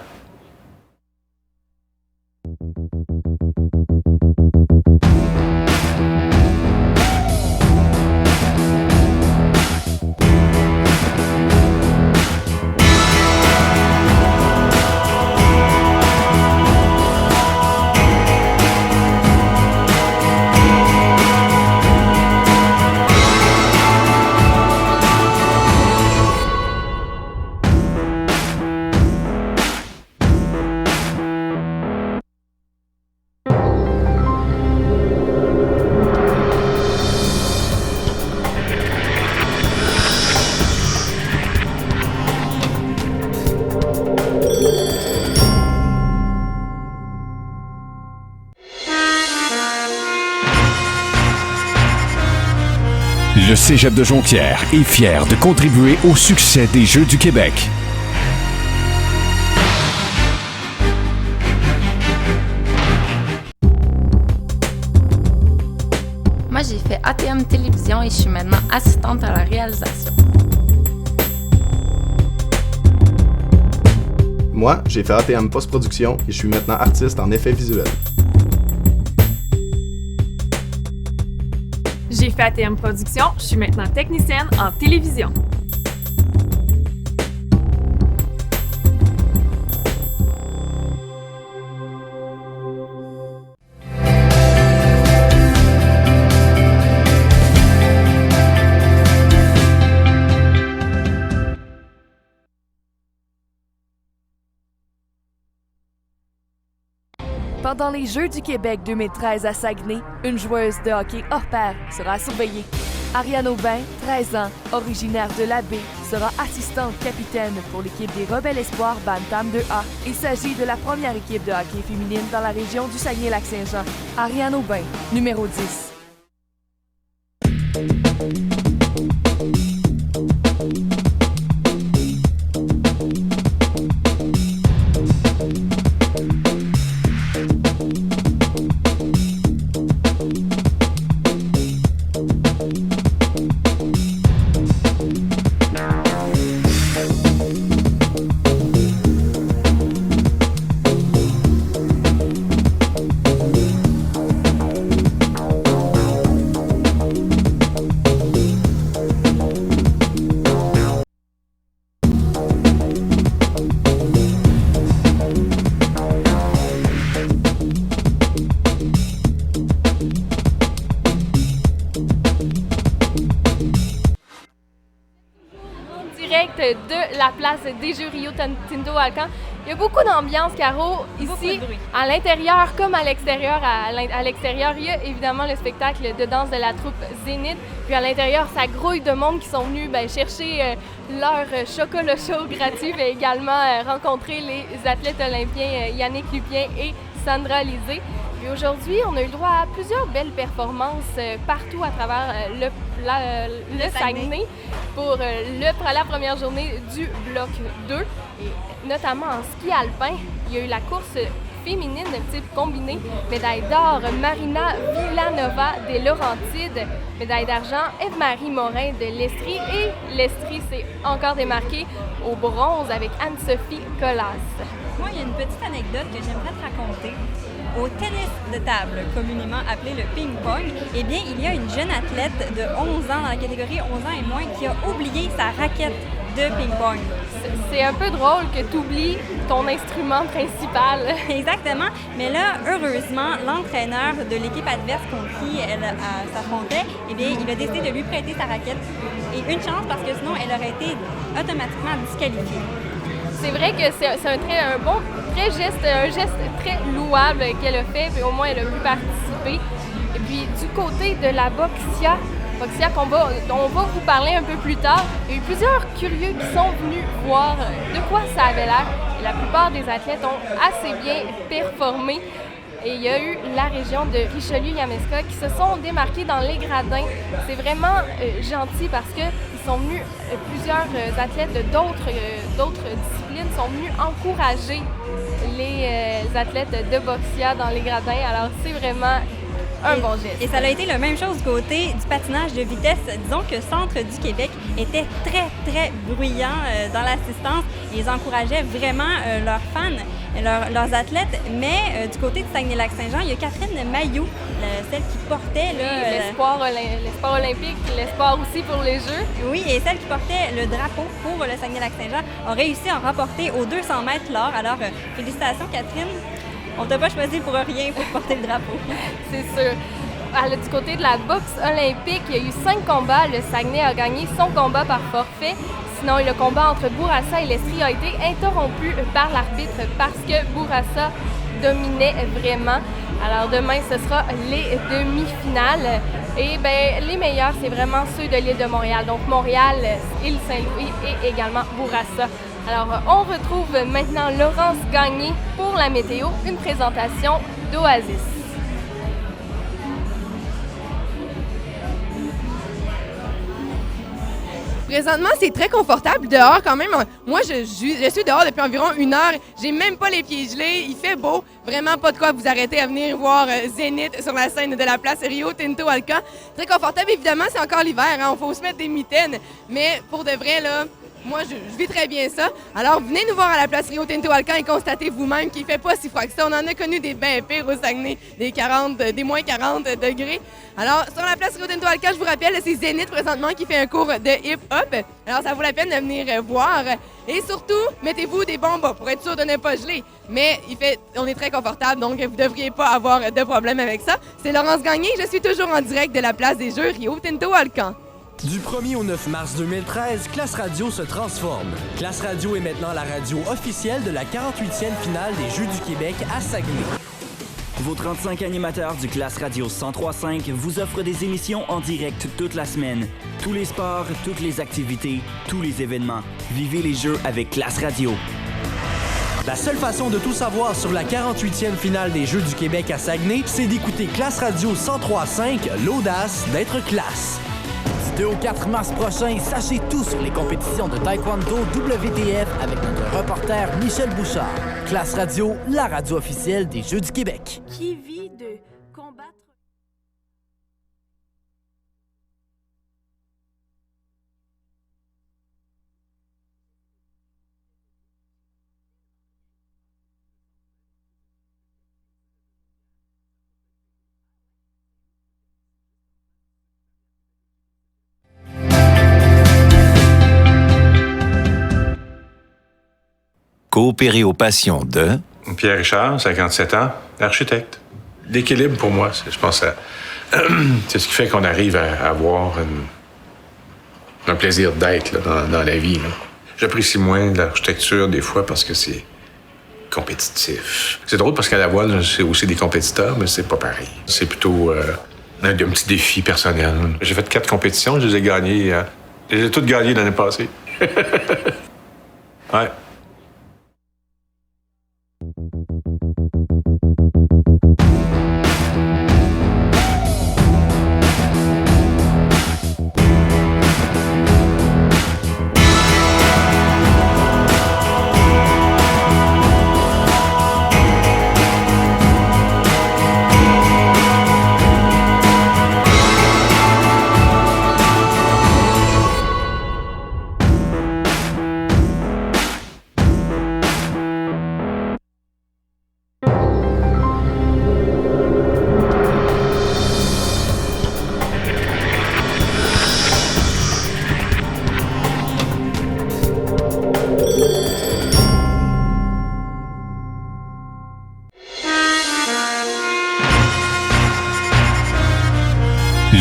Le Cégep de Jonquière est fier de contribuer au succès des Jeux du Québec. Moi, j'ai fait ATM Télévision et je suis maintenant assistante à la réalisation. Moi, j'ai fait ATM Post-Production et je suis maintenant artiste en effets visuels. J'ai fait ATM Production, je suis maintenant technicienne en télévision. Pendant les Jeux du Québec 2013 à Saguenay, une joueuse de hockey hors pair sera surveillée. Ariane Aubin, 13 ans, originaire de la baie, sera assistante capitaine pour l'équipe des Rebelles Espoirs Bantam 2A. Il s'agit de la première équipe de hockey féminine dans la région du Saguenay-Lac-Saint-Jean. Ariane Aubin, numéro 10. De la place des Jeux Rio Tinto Alcan. Il y a beaucoup d'ambiance, Caro, ici, à l'intérieur comme à l'extérieur. À l'extérieur, il y a évidemment le spectacle de danse de la troupe Zénith. Puis à l'intérieur, ça grouille de monde qui sont venus chercher leur chocolat chaud gratuit, mais également rencontrer les athlètes olympiens Yannick Lupien et Sandra Lisée. Puis aujourd'hui, on a eu le droit à plusieurs belles performances partout à travers le Saguenay pour la première journée du bloc 2. Et notamment en ski alpin, il y a eu la course féminine type combiné. Médaille d'or, Marina Villanova des Laurentides. Médaille d'argent, Eve-Marie Morin de l'Estrie. Et l'Estrie s'est encore démarquée au bronze avec Anne-Sophie Collas. Moi, il y a une petite anecdote que j'aimerais te raconter. Au tennis de table, communément appelé le ping-pong, eh bien, il y a une jeune athlète de 11 ans, dans la catégorie 11 ans et moins, qui a oublié sa raquette de ping-pong. C'est un peu drôle que tu oublies ton instrument principal. Exactement. Mais là, heureusement, l'entraîneur de l'équipe adverse contre qui elle s'affrontait, eh bien, il a décidé de lui prêter sa raquette. Et une chance, parce que sinon, elle aurait été automatiquement disqualifiée. C'est vrai que c'est un geste très louable qu'elle a fait, puis au moins elle a pu participer. Et puis du côté de la Boxia dont on va vous parler un peu plus tard, il y a eu plusieurs curieux qui sont venus voir de quoi ça avait l'air. Et la plupart des athlètes ont assez bien performé. Et il y a eu la région de Richelieu-Yamaska qui se sont démarqués dans les gradins. C'est vraiment gentil parce qu'ils sont venus, plusieurs athlètes de d'autres disciplines sont venus encourager les athlètes de Boxia dans les gradins. Alors c'est vraiment un bon geste. Et ça a été la même chose du côté du patinage de vitesse. Disons que Centre du Québec était très, très bruyant dans l'assistance. Ils encourageaient vraiment leurs fans, leurs athlètes. Mais du côté de Saguenay-Lac-Saint-Jean, il y a Catherine Mailloux, celle qui portait l'espoir olympique, l'espoir aussi pour les Jeux. Oui, et celle qui portait le drapeau pour le Saguenay-Lac-Saint-Jean a réussi à en remporter aux 200 mètres l'or. Alors, félicitations, Catherine. On t'a pas choisi pour rien pour porter le drapeau. C'est sûr. Du côté de la boxe olympique, il y a eu 5 combats. Le Saguenay a gagné son combat par forfait. Sinon, le combat entre Bourassa et l'Estrie a été interrompu par l'arbitre parce que Bourassa dominait vraiment. Alors demain, ce sera les demi-finales. Et les meilleurs, c'est vraiment ceux de l'île de Montréal. Donc Montréal, île Saint-Louis et également Bourassa. Alors, on retrouve maintenant Laurence Gagné pour la météo, une présentation d'Oasis. Présentement, c'est très confortable dehors quand même. Moi, je suis dehors depuis environ 1 heure. J'ai même pas les pieds gelés. Il fait beau. Vraiment pas de quoi vous arrêter à venir voir Zénith sur la scène de la place Rio Tinto Alcan. Très confortable. Évidemment, c'est encore l'hiver. Hein. Il faut se mettre des mitaines. Mais pour de vrai, là, moi, je vis très bien ça. Alors, venez nous voir à la place Rio Tinto Alcan et constatez vous-même qu'il fait pas si froid que ça. On en a connu des bains pires au Saguenay, des moins 40 degrés. Alors, sur la place Rio Tinto Alcan, je vous rappelle, c'est Zénith présentement qui fait un cours de hip-hop. Alors, ça vaut la peine de venir voir. Et surtout, mettez-vous des bombes pour être sûr de ne pas geler. Mais on est très confortable, donc vous ne devriez pas avoir de problème avec ça. C'est Laurence Gagné, je suis toujours en direct de la place des Jeux Rio Tinto Alcan. Du 1er au 9 mars 2013, Classe Radio se transforme. Classe Radio est maintenant la radio officielle de la 48e finale des Jeux du Québec à Saguenay. Vos 35 animateurs du Classe Radio 103.5 vous offrent des émissions en direct toute la semaine. Tous les sports, toutes les activités, tous les événements. Vivez les Jeux avec Classe Radio. La seule façon de tout savoir sur la 48e finale des Jeux du Québec à Saguenay, c'est d'écouter Classe Radio 103.5, l'audace d'être classe. Du 2 au 4 mars prochain, sachez tout sur les compétitions de taekwondo WTF avec notre reporter Michel Bouchard. Classe Radio, la radio officielle des Jeux du Québec. Qui vit de combattre... Coopérer aux passions de... Pierre Richard, 57 ans, architecte. L'équilibre, pour moi, je pense, c'est ce qui fait qu'on arrive à avoir un plaisir d'être là, dans la vie. Là. J'apprécie moins l'architecture des fois parce que c'est compétitif. C'est drôle parce qu'à la voile, c'est aussi des compétiteurs, mais c'est pas pareil. C'est plutôt un petit défi personnel. J'ai fait 4 compétitions, je les ai gagnées. Je les ai toutes gagnées l'année passée. Ouais.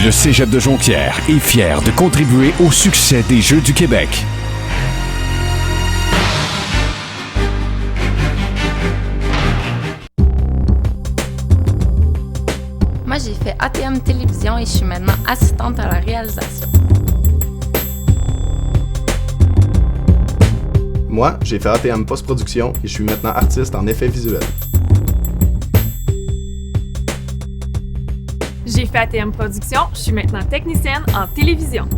Le Cégep de Jonquière est fier de contribuer au succès des Jeux du Québec. Moi, j'ai fait ATM Télévision et je suis maintenant assistante à la réalisation. Moi, j'ai fait ATM Post-Production et je suis maintenant artiste en effets visuels. J'ai fait ATM Production, je suis maintenant technicienne en télévision.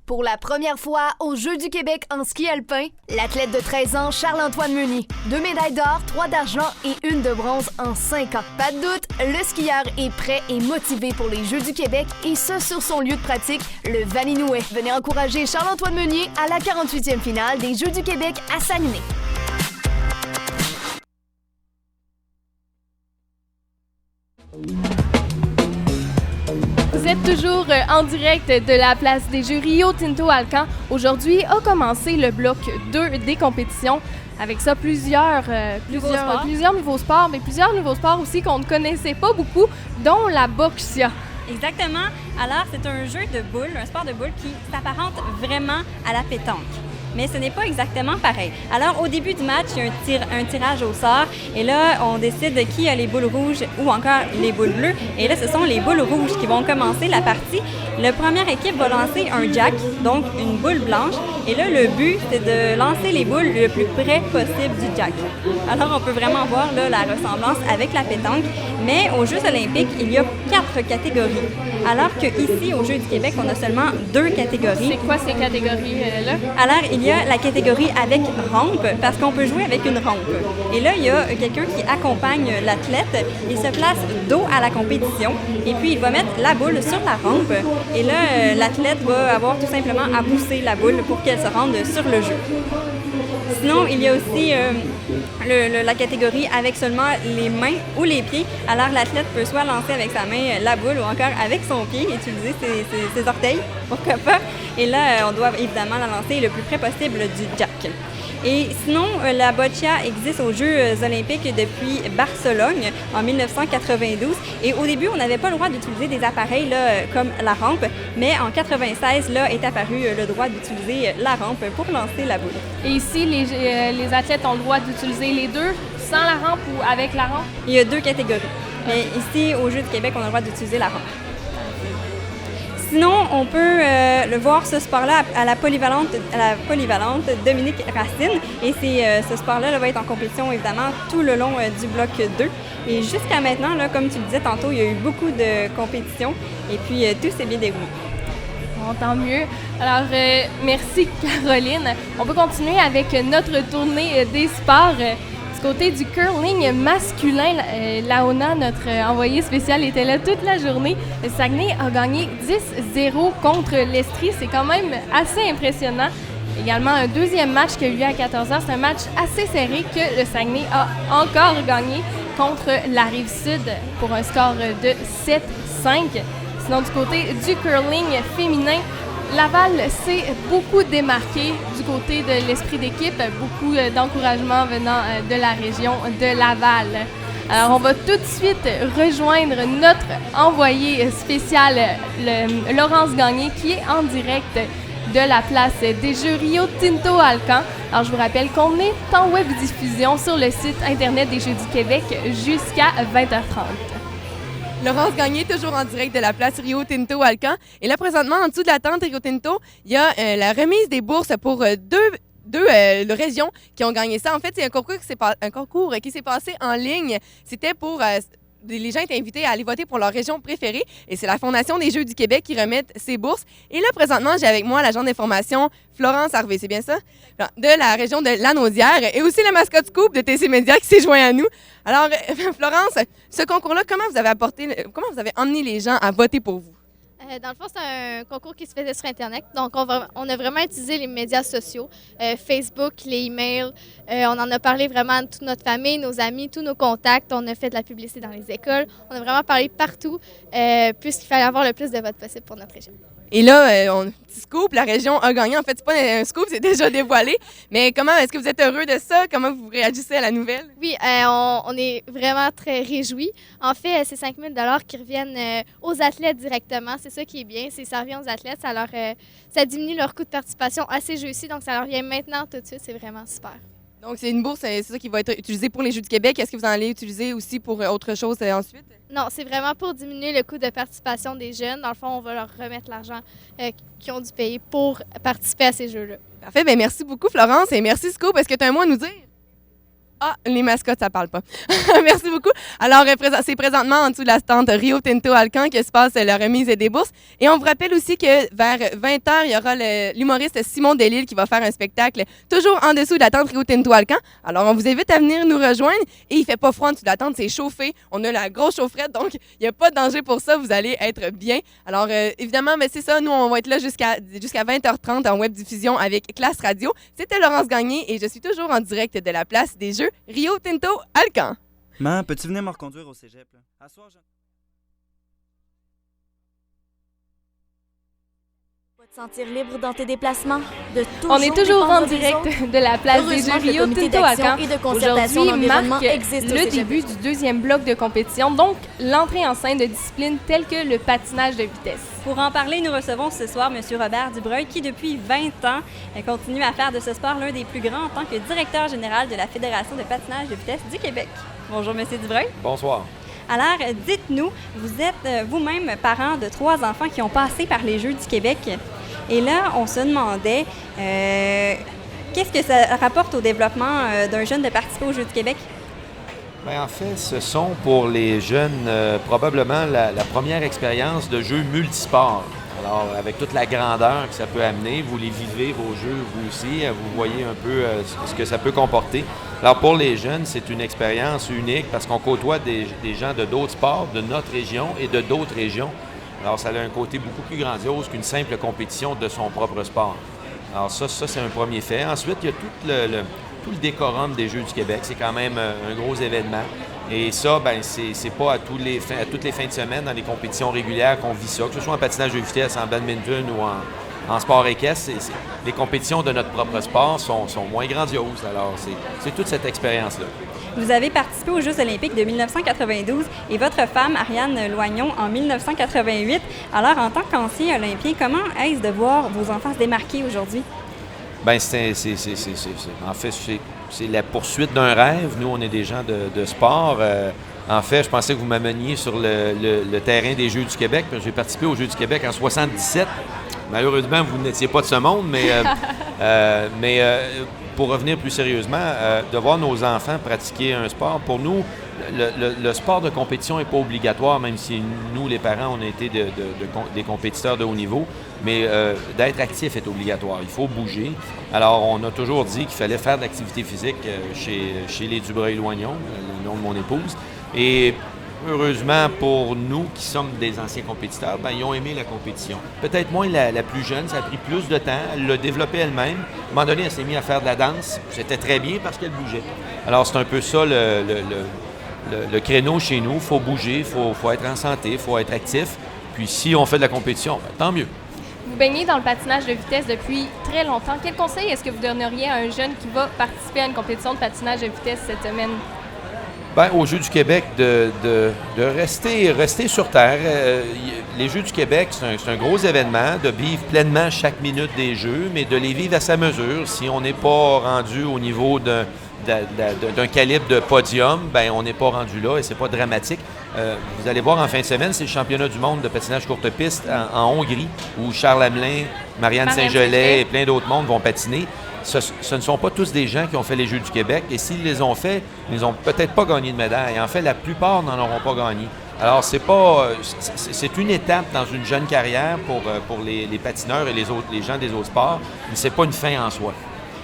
Pour la première fois aux Jeux du Québec en ski alpin, l'athlète de 13 ans Charles-Antoine Meunier. 2 médailles d'or, 3 d'argent et 1 de bronze en 5 ans. Pas de doute, le skieur est prêt et motivé pour les Jeux du Québec et ce sur son lieu de pratique, le Valinouet. Venez encourager Charles-Antoine Meunier à la 48e finale des Jeux du Québec à Saguenay. Vous êtes toujours en direct de la place des Jeux Rio Tinto Alcan. Aujourd'hui a commencé le bloc 2 des compétitions. Avec ça, plusieurs nouveaux sports, mais plusieurs nouveaux sports aussi qu'on ne connaissait pas beaucoup, dont la boxia. Exactement. Alors, c'est un jeu de boules, un sport de boules qui s'apparente vraiment à la pétanque. mais ce n'est pas exactement pareil. Alors, au début du match, il y a un tirage au sort, et là, on décide qui a les boules rouges ou encore les boules bleues. Et là, ce sont les boules rouges qui vont commencer la partie. La première équipe va lancer un jack, donc une boule blanche. Et là, le but, c'est de lancer les boules le plus près possible du jack. Alors, on peut vraiment voir là, la ressemblance avec la pétanque. Mais aux Jeux olympiques, il y a 4 catégories. Alors qu'ici, aux Jeux du Québec, on a seulement 2 catégories. C'est quoi ces catégories-là? Alors, il y a la catégorie avec rampe, parce qu'on peut jouer avec une rampe. Et là, il y a quelqu'un qui accompagne l'athlète. Il se place dos à la compétition et puis il va mettre la boule sur la rampe. Et là, l'athlète va avoir tout simplement à pousser la boule pour qu'elle se rende sur le jeu. Sinon, il y a aussi la catégorie avec seulement les mains ou les pieds. Alors, l'athlète peut soit lancer avec sa main la boule ou encore avec son pied, utiliser ses orteils, pourquoi pas. Et là, on doit évidemment la lancer le plus près possible du jack. Et sinon, la boccia existe aux Jeux olympiques depuis Barcelone en 1992. Et au début, on n'avait pas le droit d'utiliser des appareils là, comme la rampe, mais en 1996, là, est apparu le droit d'utiliser la rampe pour lancer la boule. Et ici, les athlètes ont le droit d'utiliser les deux, sans la rampe ou avec la rampe? Il y a 2 catégories. Mais ici, aux Jeux du Québec, on a le droit d'utiliser la rampe. Sinon, on peut le voir ce sport-là à la polyvalente Dominique Racine. Et ce sport-là va être en compétition, évidemment, tout le long du bloc 2. Et jusqu'à maintenant, là, comme tu le disais tantôt, il y a eu beaucoup de compétitions. Et puis, tout s'est bien déroulé. Bon, tant mieux. Alors, merci Caroline. On peut continuer avec notre tournée des sports. Du côté du curling masculin, Laona, notre envoyée spéciale, était là toute la journée. Le Saguenay a gagné 10-0 contre l'Estrie. C'est quand même assez impressionnant. Également, un deuxième match qui a eu lieu à 14h. C'est un match assez serré que le Saguenay a encore gagné contre la Rive-Sud pour un score de 7-5. Sinon, du côté du curling féminin, Laval s'est beaucoup démarqué du côté de l'esprit d'équipe, beaucoup d'encouragement venant de la région de Laval. Alors, on va tout de suite rejoindre notre envoyé spécial, Laurence Gagné, qui est en direct de la place des Jeux Rio Tinto Alcan. Alors, je vous rappelle qu'on est en web diffusion sur le site Internet des Jeux du Québec jusqu'à 20h30. Laurence Gagné, toujours en direct de la place Rio Tinto Alcan. Et là, présentement, en dessous de la tente Rio Tinto, il y a la remise des bourses pour deux régions qui ont gagné ça. En fait, c'est un concours qui s'est passé en ligne. C'était pour... les gens étaient invités à aller voter pour leur région préférée. Et c'est la Fondation des Jeux du Québec qui remet ces bourses. Et là, présentement, j'ai avec moi l'agent d'information Florence Harvey, c'est bien ça? De la région de Lanaudière. Et aussi la mascotte Scoop de TC Média qui s'est joint à nous. Alors, Florence, ce concours-là, comment vous avez emmené les gens à voter pour vous? Dans le fond, c'est un concours qui se faisait sur Internet. Donc, on a vraiment utilisé les médias sociaux, Facebook, les emails. On en a parlé vraiment à toute notre famille, nos amis, tous nos contacts. On a fait de la publicité dans les écoles. On a vraiment parlé partout, puisqu'il fallait avoir le plus de votes possible pour notre région. Et là, petit scoop, la région a gagné. En fait, c'est pas un scoop, c'est déjà dévoilé. Mais comment est-ce que vous êtes heureux de ça? Comment vous réagissez à la nouvelle? Oui, on est vraiment très réjouis. En fait, c'est 5 000 $ qui reviennent aux athlètes directement. C'est ça qui est bien. Ça revient aux athlètes. Ça diminue leur coût de participation à ces jeux-ci. Donc, ça leur vient maintenant tout de suite. C'est vraiment super. Donc, c'est une bourse, c'est ça qui va être utilisé pour les Jeux du Québec. Est-ce que vous en allez utiliser aussi pour autre chose ensuite? Non, c'est vraiment pour diminuer le coût de participation des jeunes. Dans le fond, on va leur remettre l'argent qu'ils ont dû payer pour participer à ces jeux-là. Parfait. Bien, merci beaucoup, Florence. Et merci, Scoop. Est-ce que tu as un mot à nous dire? Ah, les mascottes, ça parle pas. Merci beaucoup. Alors, c'est présentement en dessous de la tente Rio Tinto Alcan que se passe la remise des bourses. Et on vous rappelle aussi que vers 20h, il y aura l'humoriste Simon Delille qui va faire un spectacle toujours en dessous de la tente Rio Tinto Alcan. Alors, on vous invite à venir nous rejoindre. Et il fait pas froid en dessous de la tente, c'est chauffé. On a la grosse chaufferette, donc il n'y a pas de danger pour ça. Vous allez être bien. Alors, évidemment, mais c'est ça. Nous, on va être là jusqu'à 20h30 en web diffusion avec Classe Radio. C'était Laurence Gagné et je suis toujours en direct de la place des Jeux Rio Tinto Alcan. Maman, peux-tu venir me reconduire au cégep? Là? À soir, Sentir libre dans tes déplacements, de On est toujours en dépendre des direct autres. de la place des Heureusement Jeux que le Rio comité Tinto d'action Alcan. et de concertation Aujourd'hui d'environnement marque existe au le Cégep. début du deuxième bloc de compétition, donc l'entrée en scène de disciplines telles que le patinage de vitesse. Pour en parler, nous recevons ce soir M. Robert Dubreuil, qui depuis 20 ans continue à faire de ce sport l'un des plus grands en tant que directeur général de la Fédération de patinage de vitesse du Québec. Bonjour M. Dubreuil. Bonsoir. Alors, dites-nous, vous êtes vous-même parent de 3 enfants qui ont passé par les Jeux du Québec. Et là, on se demandait qu'est-ce que ça rapporte au développement d'un jeune de participer aux Jeux du Québec? Bien, en fait, ce sont pour les jeunes probablement la première expérience de jeux multisports. Alors, avec toute la grandeur que ça peut amener, vous les vivez, vos jeux, vous aussi, vous voyez un peu ce que ça peut comporter. Alors, pour les jeunes, c'est une expérience unique parce qu'on côtoie des gens de d'autres sports, de notre région et de d'autres régions. Alors, ça a un côté beaucoup plus grandiose qu'une simple compétition de son propre sport. Alors, ça c'est un premier fait. Ensuite, il y a tout le décorum des Jeux du Québec. C'est quand même un gros événement. Et ça, ben c'est pas à toutes les fins de semaine dans les compétitions régulières qu'on vit ça, que ce soit en patinage de vitesse, en badminton ou en sport équestre. Les compétitions de notre propre sport sont moins grandioses. Alors, c'est toute cette expérience-là. Vous avez participé aux Jeux olympiques de 1992 et votre femme, Ariane Loignon, en 1988. Alors, en tant qu'ancien olympien, comment est-ce de voir vos enfants se démarquer aujourd'hui? Bien, en fait, c'est la poursuite d'un rêve. Nous, on est des gens de sport. En fait, je pensais que vous m'ameniez sur le terrain des Jeux du Québec. J'ai participé aux Jeux du Québec en 1977. Malheureusement, vous n'étiez pas de ce monde, mais pour revenir plus sérieusement, de voir nos enfants pratiquer un sport, pour nous, le sport de compétition n'est pas obligatoire, même si nous, les parents, on a été des compétiteurs de haut niveau, mais d'être actif est obligatoire. Il faut bouger. Alors, on a toujours dit qu'il fallait faire de l'activité physique chez les Dubreuil-Loignon, le nom de mon épouse. Et heureusement pour nous qui sommes des anciens compétiteurs, ben, ils ont aimé la compétition. Peut-être moins la plus jeune, ça a pris plus de temps. Elle l'a développé elle-même. À un moment donné, elle s'est mise à faire de la danse. C'était très bien parce qu'elle bougeait. Alors, c'est un peu ça le créneau chez nous. Il faut bouger, il faut être en santé, il faut être actif. Puis si on fait de la compétition, ben, tant mieux. Vous baignez dans le patinage de vitesse depuis très longtemps. Quel conseil est-ce que vous donneriez à un jeune qui va participer à une compétition de patinage de vitesse cette semaine? Bien, aux Jeux du Québec, de rester sur terre. Les Jeux du Québec, c'est un gros événement, de vivre pleinement chaque minute des Jeux, mais de les vivre à sa mesure. Si on n'est pas rendu au niveau d'un calibre de podium, bien, on n'est pas rendu là et c'est pas dramatique. Vous allez voir en fin de semaine, c'est le championnat du monde de patinage courte piste en Hongrie, où Charles Hamelin, Marianne Saint-Gelais et plein d'autres mondes vont patiner. Ce ne sont pas tous des gens qui ont fait les Jeux du Québec, et s'ils les ont fait, ils n'ont peut-être pas gagné de médaille. En fait, la plupart n'en auront pas gagné. Alors, c'est une étape dans une jeune carrière pour les patineurs et les gens des autres sports, mais c'est pas une fin en soi.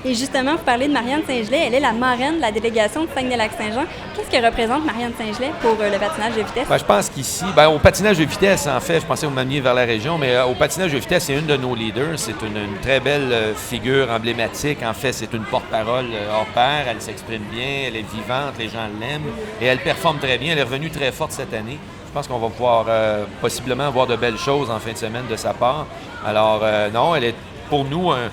Et justement, vous parlez de Marianne Saint-Gelais. Elle est la marraine de la délégation de Saguenay-Lac-Saint-Jean. Qu'est-ce que représente Marianne Saint-Gelais pour le patinage de vitesse? Bien, je pense qu'ici, au patinage de vitesse, en fait, je pensais que vous m'ameniez vers la région, mais au patinage de vitesse, c'est une de nos leaders. C'est une très belle figure emblématique. En fait, c'est une porte-parole hors pair. Elle s'exprime bien, elle est vivante, les gens l'aiment et elle performe très bien. Elle est revenue très forte cette année. Je pense qu'on va pouvoir possiblement voir de belles choses en fin de semaine de sa part. Alors, non, elle est pour nous un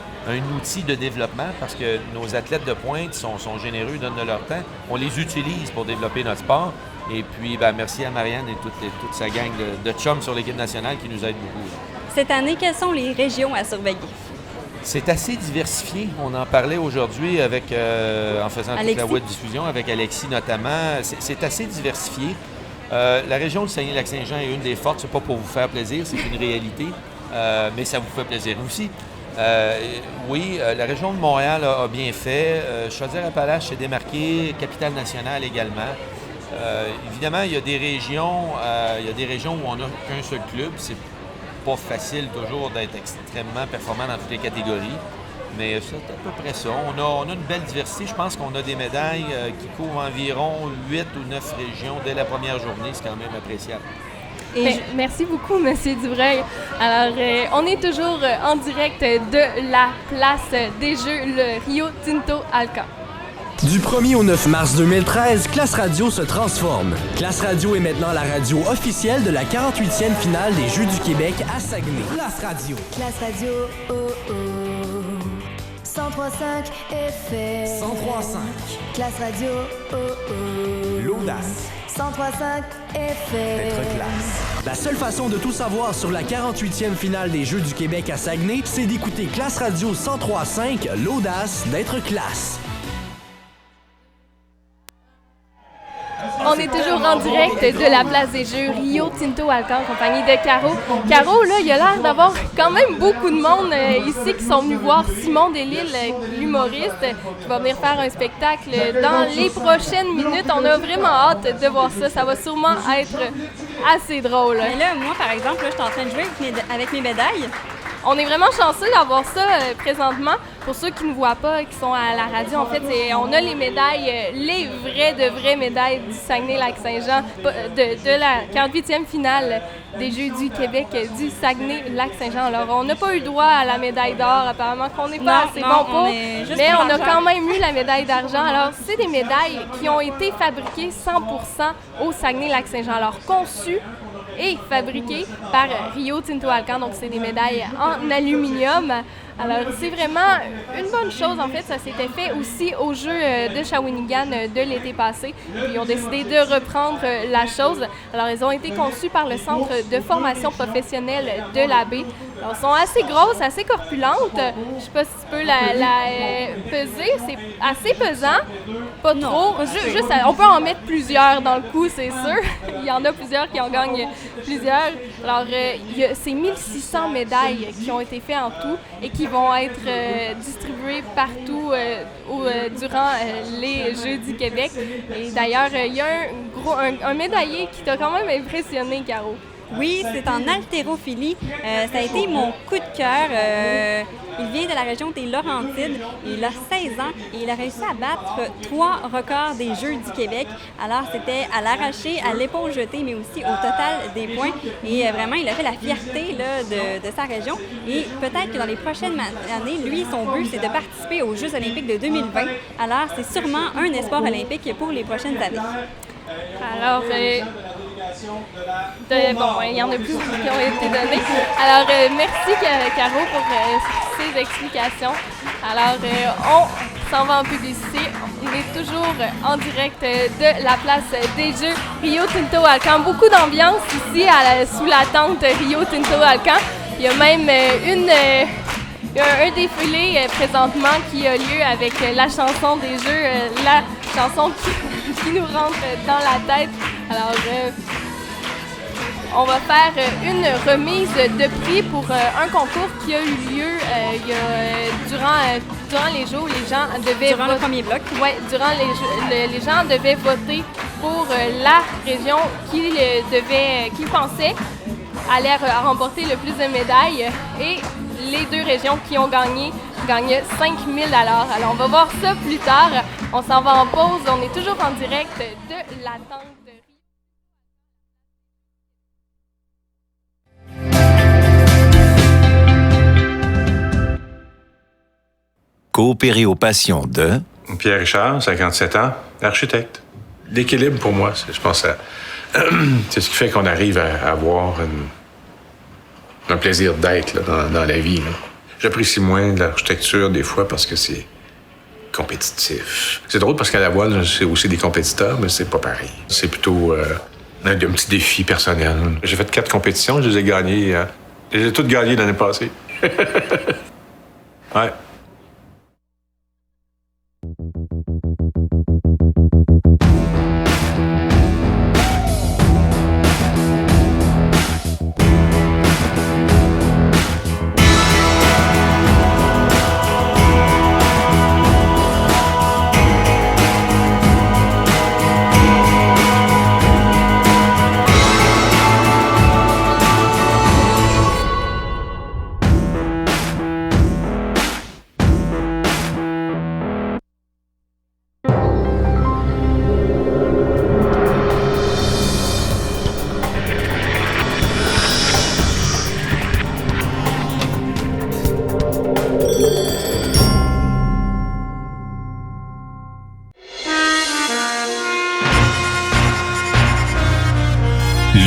outil de développement parce que nos athlètes de pointe sont généreux, donnent de leur temps. On les utilise pour développer notre sport. Et puis, merci à Marianne et toute sa gang de chums sur l'équipe nationale qui nous aident beaucoup. Cette année, quelles sont les régions à surveiller? C'est assez diversifié. On en parlait aujourd'hui en faisant toute la web diffusion avec Alexis notamment. C'est assez diversifié. La région de Saguenay-Lac-Saint-Jean est une des fortes. C'est pas pour vous faire plaisir, c'est une réalité. Mais ça vous fait plaisir aussi. Oui, la région de Montréal a bien fait. Chaudière-Appalaches s'est démarquée, capitale nationale également. Évidemment, il y a des régions où on n'a qu'un seul club. C'est pas facile toujours d'être extrêmement performant dans toutes les catégories. Mais c'est à peu près ça. On a une belle diversité. Je pense qu'on a des médailles qui couvrent environ 8 ou 9 régions dès la première journée. C'est quand même appréciable. Merci beaucoup, M. Dubreuil. Alors, on est toujours en direct de la place des Jeux, le Rio Tinto Alcan. Du 1er au 9 mars 2013, Classe Radio se transforme. Classe Radio est maintenant la radio officielle de la 48e finale des Jeux du Québec à Saguenay. Classe Radio. Classe Radio, oh oh. 103.5 FM. 103.5. Classe Radio, oh oh. L'audace. 103.5 FM. D'être classe. La seule façon de tout savoir sur la 48e finale des Jeux du Québec à Saguenay, c'est d'écouter Classe Radio 103.5, l'audace d'être classe. On est toujours en direct de la place des Jeux Rio Tinto Alcan en compagnie de Caro. Caro, là, il y a l'air d'avoir quand même beaucoup de monde ici qui sont venus voir Simon Delisle, l'humoriste, qui va venir faire un spectacle dans les prochaines minutes. On a vraiment hâte de voir ça. Ça va sûrement être assez drôle. Mais là, moi, par exemple, là, je suis en train de jouer avec mes médailles. On est vraiment chanceux d'avoir ça présentement. Pour ceux qui ne voient pas, qui sont à la radio, en fait, on a les médailles, les vraies médailles du Saguenay-Lac-Saint-Jean, de la 48e finale des Jeux du Québec du Saguenay-Lac-Saint-Jean. Alors, on n'a pas eu droit à la médaille d'or, apparemment qu'on n'est pas assez bon pour, mais on a quand même eu la médaille d'argent. Alors, c'est des médailles qui ont été fabriquées 100% au Saguenay-Lac-Saint-Jean. Alors, conçues et fabriquées par Rio Tinto Alcan, donc c'est des médailles en aluminium. Alors, c'est vraiment une bonne chose. En fait, ça s'était fait aussi aux Jeux de Shawinigan de l'été passé. Puis, ils ont décidé de reprendre la chose. Alors, elles ont été conçues par le Centre de formation professionnelle de la baie. Alors, elles sont assez grosses, assez corpulentes. Je ne sais pas si tu peux la peser. C'est assez pesant. Pas trop. Juste, on peut en mettre plusieurs dans le coup, c'est sûr. Il y en a plusieurs qui en gagnent plusieurs. Alors, c'est 1600 médailles qui ont été faites en tout et qui vont être distribuées partout durant les Jeux du Québec. Et d'ailleurs, il y a un médaillé qui t'a quand même impressionné, Caro. Oui, c'est en haltérophilie. Ça a été mon coup de cœur. Il vient de la région des Laurentides. Il a 16 ans et il a réussi à battre 3 records des Jeux du Québec. Alors, c'était à l'arraché, à l'épaule jetée, mais aussi au total des points. Et vraiment, il a fait la fierté là, de sa région. Et peut-être que dans les prochaines années, lui, son but, c'est de participer aux Jeux olympiques de 2020. Alors, c'est sûrement un espoir olympique pour les prochaines années. Alors, il y en a plus qui ont été données. Alors, merci Caro pour ces explications. Alors, on s'en va en publicité. On est toujours en direct de la place des Jeux Rio Tinto Alcan. Beaucoup d'ambiance ici sous la tente Rio Tinto Alcan. Il y a même un défilé présentement qui a lieu avec la chanson des Jeux, la chanson qui nous rentre dans la tête. Alors, on va faire une remise de prix pour un concours qui a eu lieu durant les jours. Les gens devaient durant le premier bloc. Ouais, durant les gens devaient voter pour la région qu'ils pensaient allait remporter le plus de médailles. Et les 2 régions qui ont gagné gagnent 5 000 $. Alors, on va voir ça plus tard. On s'en va en pause. On est toujours en direct de la tente. Coopérer aux passions de... Pierre Richard, 57 ans, architecte. L'équilibre, pour moi, je pense, c'est ce qui fait qu'on arrive à avoir un plaisir d'être là, dans la vie. Là. J'apprécie moins l'architecture des fois parce que c'est compétitif. C'est drôle parce qu'à la voile, c'est aussi des compétiteurs, mais c'est pas pareil. C'est plutôt un petit défi personnel. J'ai fait 4 compétitions, je les ai gagnées. Je les ai toutes gagnées l'année passée. Ouais.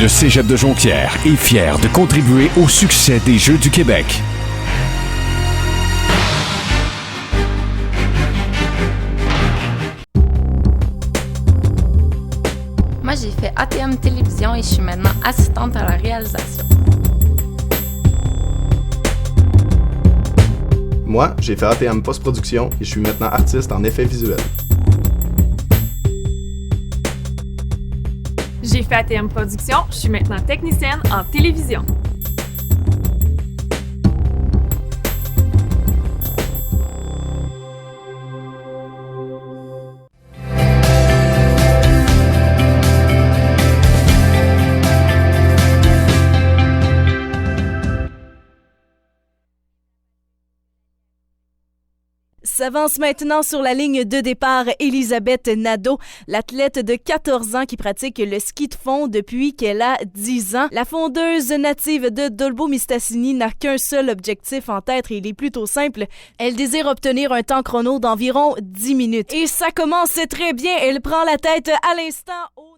Le Cégep de Jonquière est fier de contribuer au succès des Jeux du Québec. Moi, j'ai fait ATM Télévision et je suis maintenant assistante à la réalisation. Moi, j'ai fait ATM Post-Production et je suis maintenant artiste en effets visuels. J'ai fait ATM Production, je suis maintenant technicienne en télévision. S'avance maintenant sur la ligne de départ Elisabeth Nadeau, l'athlète de 14 ans qui pratique le ski de fond depuis qu'elle a 10 ans. La fondeuse native de Dolbeau-Mistassini n'a qu'un seul objectif en tête et il est plutôt simple. Elle désire obtenir un temps chrono d'environ 10 minutes. Et ça commence très bien. Elle prend la tête à l'instant au...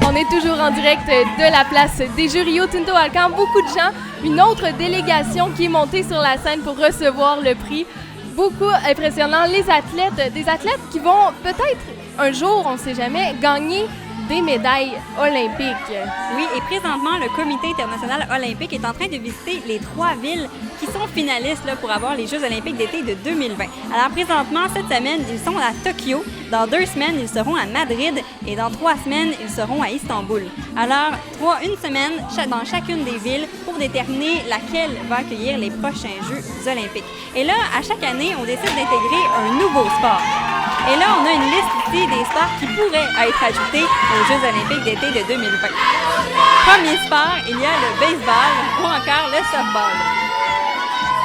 On est toujours en direct de la place des Jeux Rio Tinto Alcan. Beaucoup de gens, une autre délégation qui est montée sur la scène pour recevoir le prix. Beaucoup impressionnant. Les athlètes, des athlètes qui vont peut-être un jour, on ne sait jamais, gagner des médailles olympiques. Oui, et présentement, le Comité international olympique est en train de visiter les 3 villes qui sont finalistes là, pour avoir les Jeux olympiques d'été de 2020. Alors présentement, cette semaine, ils sont à Tokyo. Dans 2 semaines, ils seront à Madrid. Et dans 3 semaines, ils seront à Istanbul. Alors, une semaine dans chacune des villes pour déterminer laquelle va accueillir les prochains Jeux olympiques. Et là, à chaque année, on décide d'intégrer un nouveau sport. Et là, on a une liste ici des sports qui pourraient être ajoutés aux Jeux olympiques d'été de 2020. Premier sport, il y a le baseball ou encore le softball.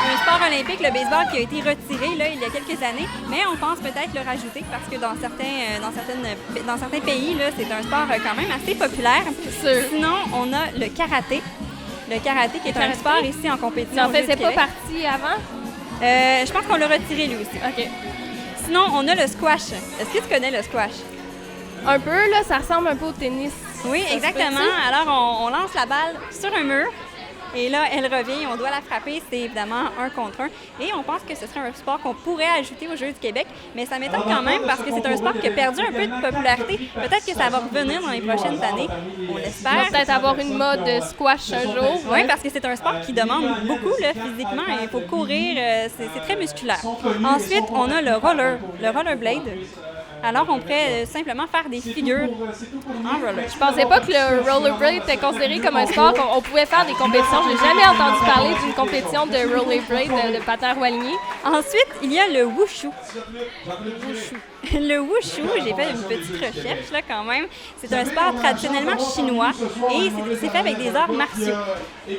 Un sport olympique, le baseball, qui a été retiré là, il y a quelques années, mais on pense peut-être le rajouter parce que dans certains pays, là, c'est un sport quand même assez populaire. Sinon, on a le karaté. Le karaté qui est un sport ici en compétition. En fait, c'est pas parti avant? Je pense qu'on l'a retiré lui aussi. OK. Sinon, on a le squash. Est-ce que tu connais le squash? Un peu, là, ça ressemble un peu au tennis. Oui, exactement. Alors, on lance la balle sur un mur et là, elle revient. On doit la frapper. C'est évidemment 1 contre 1. Et on pense que ce serait un sport qu'on pourrait ajouter aux Jeux du Québec, mais ça m'étonne quand même parce que c'est un sport qui a perdu un peu de popularité. Peut-être que ça va revenir dans les prochaines années. On l'espère. On va peut-être avoir une mode squash un jour. Oui, parce que c'est un sport qui demande beaucoup là, physiquement. Il faut courir. C'est très musculaire. Ensuite, on a le rollerblade. Alors, on pourrait simplement faire des figures en roller. Je pensais pas que le rollerblade était considéré comme un sport qu'on pouvait faire des compétitions. J'ai jamais entendu parler d'une compétition de rollerblade de patin roue aligné. Ensuite, il y a le wushu. Le wushu, j'ai fait une petite recherche là quand même. C'est un sport traditionnellement chinois et c'est fait avec des arts martiaux.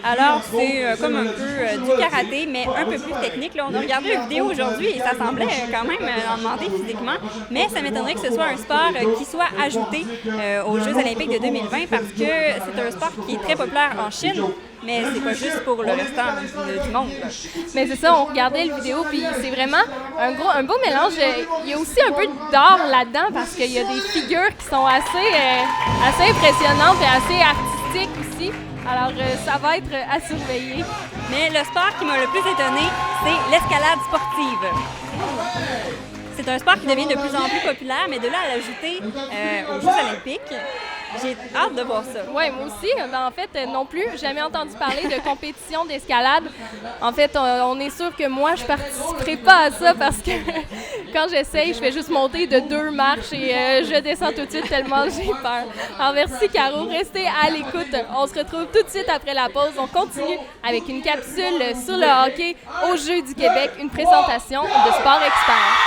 Alors, c'est comme un peu du karaté, mais un peu plus technique. Là, on a regardé une vidéo aujourd'hui et ça semblait quand même en demander physiquement, mais ça m'étonnerait que ce soit un sport qui soit ajouté aux Jeux olympiques de 2020 parce que c'est un sport qui est très populaire en Chine. Mais c'est pas juste pour le restant du monde. Mais c'est ça, on regardait la vidéo, puis c'est vraiment un beau mélange. Il y a aussi un peu d'art là-dedans parce qu'il y a des figures qui sont assez impressionnantes et assez artistiques aussi. Alors, ça va être à surveiller. Mais le sport qui m'a le plus étonné, c'est l'escalade sportive. C'est un sport qui devient de plus en plus populaire, mais de là à l'ajouter aux Jeux olympiques, j'ai hâte de voir ça. Oui, moi aussi. En fait, non plus, jamais entendu parler de compétition d'escalade. En fait, on est sûr que moi, je participerai pas à ça parce que quand j'essaye, je fais juste monter de 2 marches et je descends tout de suite tellement j'ai peur. Alors, merci, Caro. Restez à l'écoute. On se retrouve tout de suite après la pause. On continue avec une capsule sur le hockey aux Jeux du Québec, une présentation de Sport Expert.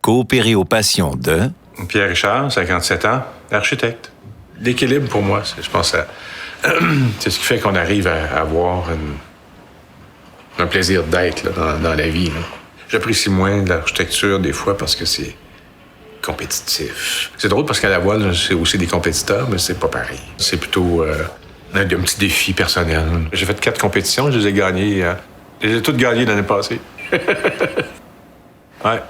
Coopérer aux passions de... Pierre Richard, 57 ans, architecte. L'équilibre, pour moi, je pense, c'est ce qui fait qu'on arrive à avoir un plaisir d'être là, dans la vie. Là. J'apprécie moins l'architecture des fois parce que c'est compétitif. C'est drôle parce qu'à la voile, c'est aussi des compétiteurs, mais c'est pas pareil. C'est plutôt un petit défi personnel. J'ai fait 4 compétitions, je les ai gagnées. Je les ai toutes gagnées l'année passée. Ouais.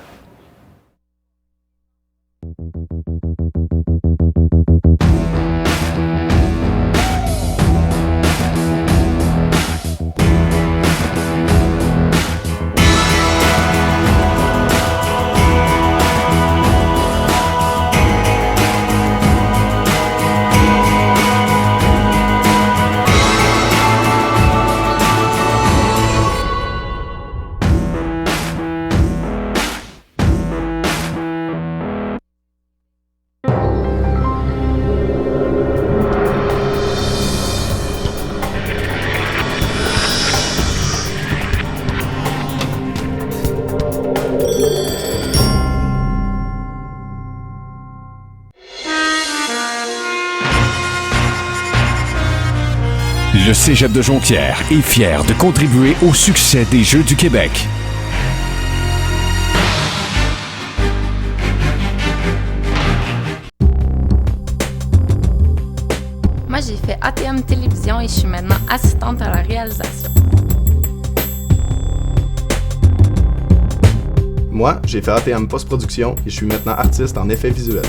Le Cégep de Jonquière est fier de contribuer au succès des Jeux du Québec. Moi, j'ai fait ATM Télévision et je suis maintenant assistante à la réalisation. Moi, j'ai fait ATM Post-Production et je suis maintenant artiste en effets visuels.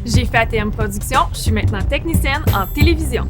J'ai fait ATM Production, je suis maintenant technicienne en télévision.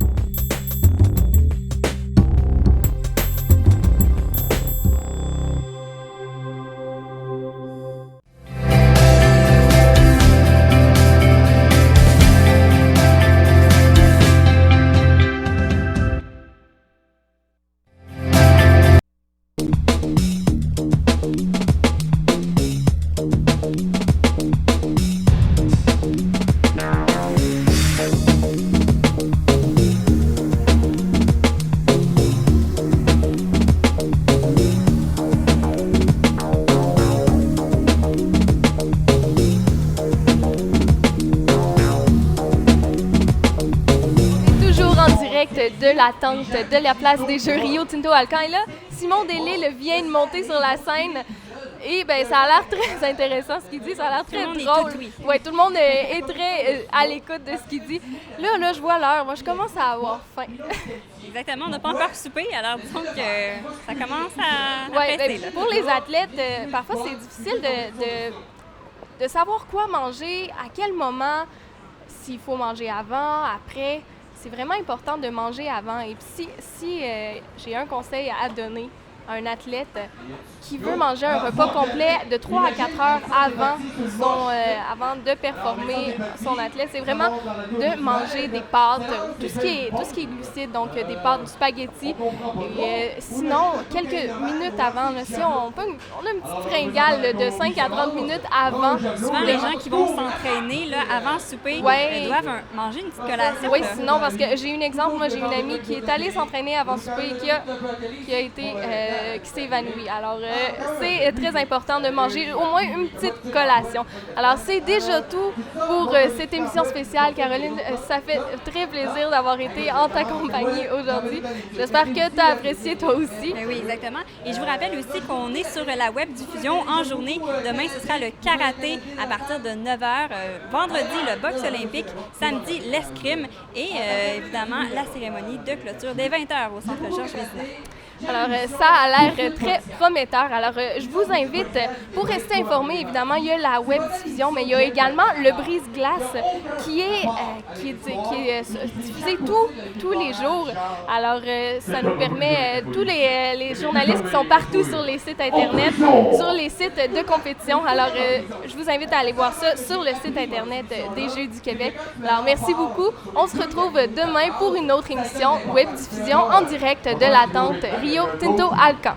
De la tente de la place des Jeux Rio Tinto Alcan. Et là, Simon Delisle vient de monter sur la scène. Et ben ça a l'air très intéressant ce qu'il dit, ça a l'air très drôle. Ouais, tout le monde est très à l'écoute de ce qu'il dit. Là, je vois l'heure. Moi, je commence à avoir faim. Exactement, on n'a pas encore soupé, alors disons que ça commence à ouais, presser. Là. Pour les athlètes, parfois c'est difficile de savoir quoi manger, à quel moment, s'il faut manger avant, après. C'est vraiment important de manger avant. Et puis si j'ai un conseil à donner à un athlète qui veut manger un repas complet de 3 à 4 heures avant de performer son athlète, c'est vraiment de manger des pâtes, tout ce qui est glucide, donc des pâtes, du spaghetti. Et sinon, quelques minutes avant, là, si on a une petite fringale là, de 5 à 30 minutes avant. Souvent, les gens qui vont s'entraîner là, avant le souper doivent manger une petite collation. Oui, sinon, parce que j'ai un exemple, moi j'ai une amie qui est allée s'entraîner avant le souper et qui s'est évanouie. Alors, c'est très important de manger au moins une petite collation. Alors, c'est déjà tout pour cette émission spéciale. Caroline, ça fait très plaisir d'avoir été en ta compagnie aujourd'hui. J'espère que tu as apprécié toi aussi. Ben oui, exactement. Et je vous rappelle aussi qu'on est sur la web diffusion en journée. Demain, ce sera le karaté à partir de 9h. Vendredi, le boxe olympique. Samedi, l'escrime. Et évidemment, la cérémonie de clôture dès 20h au Centre Georges Vézina. Alors, ça a l'air très prometteur. Alors, je vous invite, pour rester informé, évidemment, il y a la web diffusion, mais il y a également le brise-glace qui est diffusé tous les jours. Alors, ça nous permet, tous les journalistes qui sont partout sur les sites Internet, sur les sites de compétition. Alors, je vous invite à aller voir ça sur le site Internet des Jeux du Québec. Alors, merci beaucoup. On se retrouve demain pour une autre émission web diffusion en direct de la tente Rio Tinto Alcan.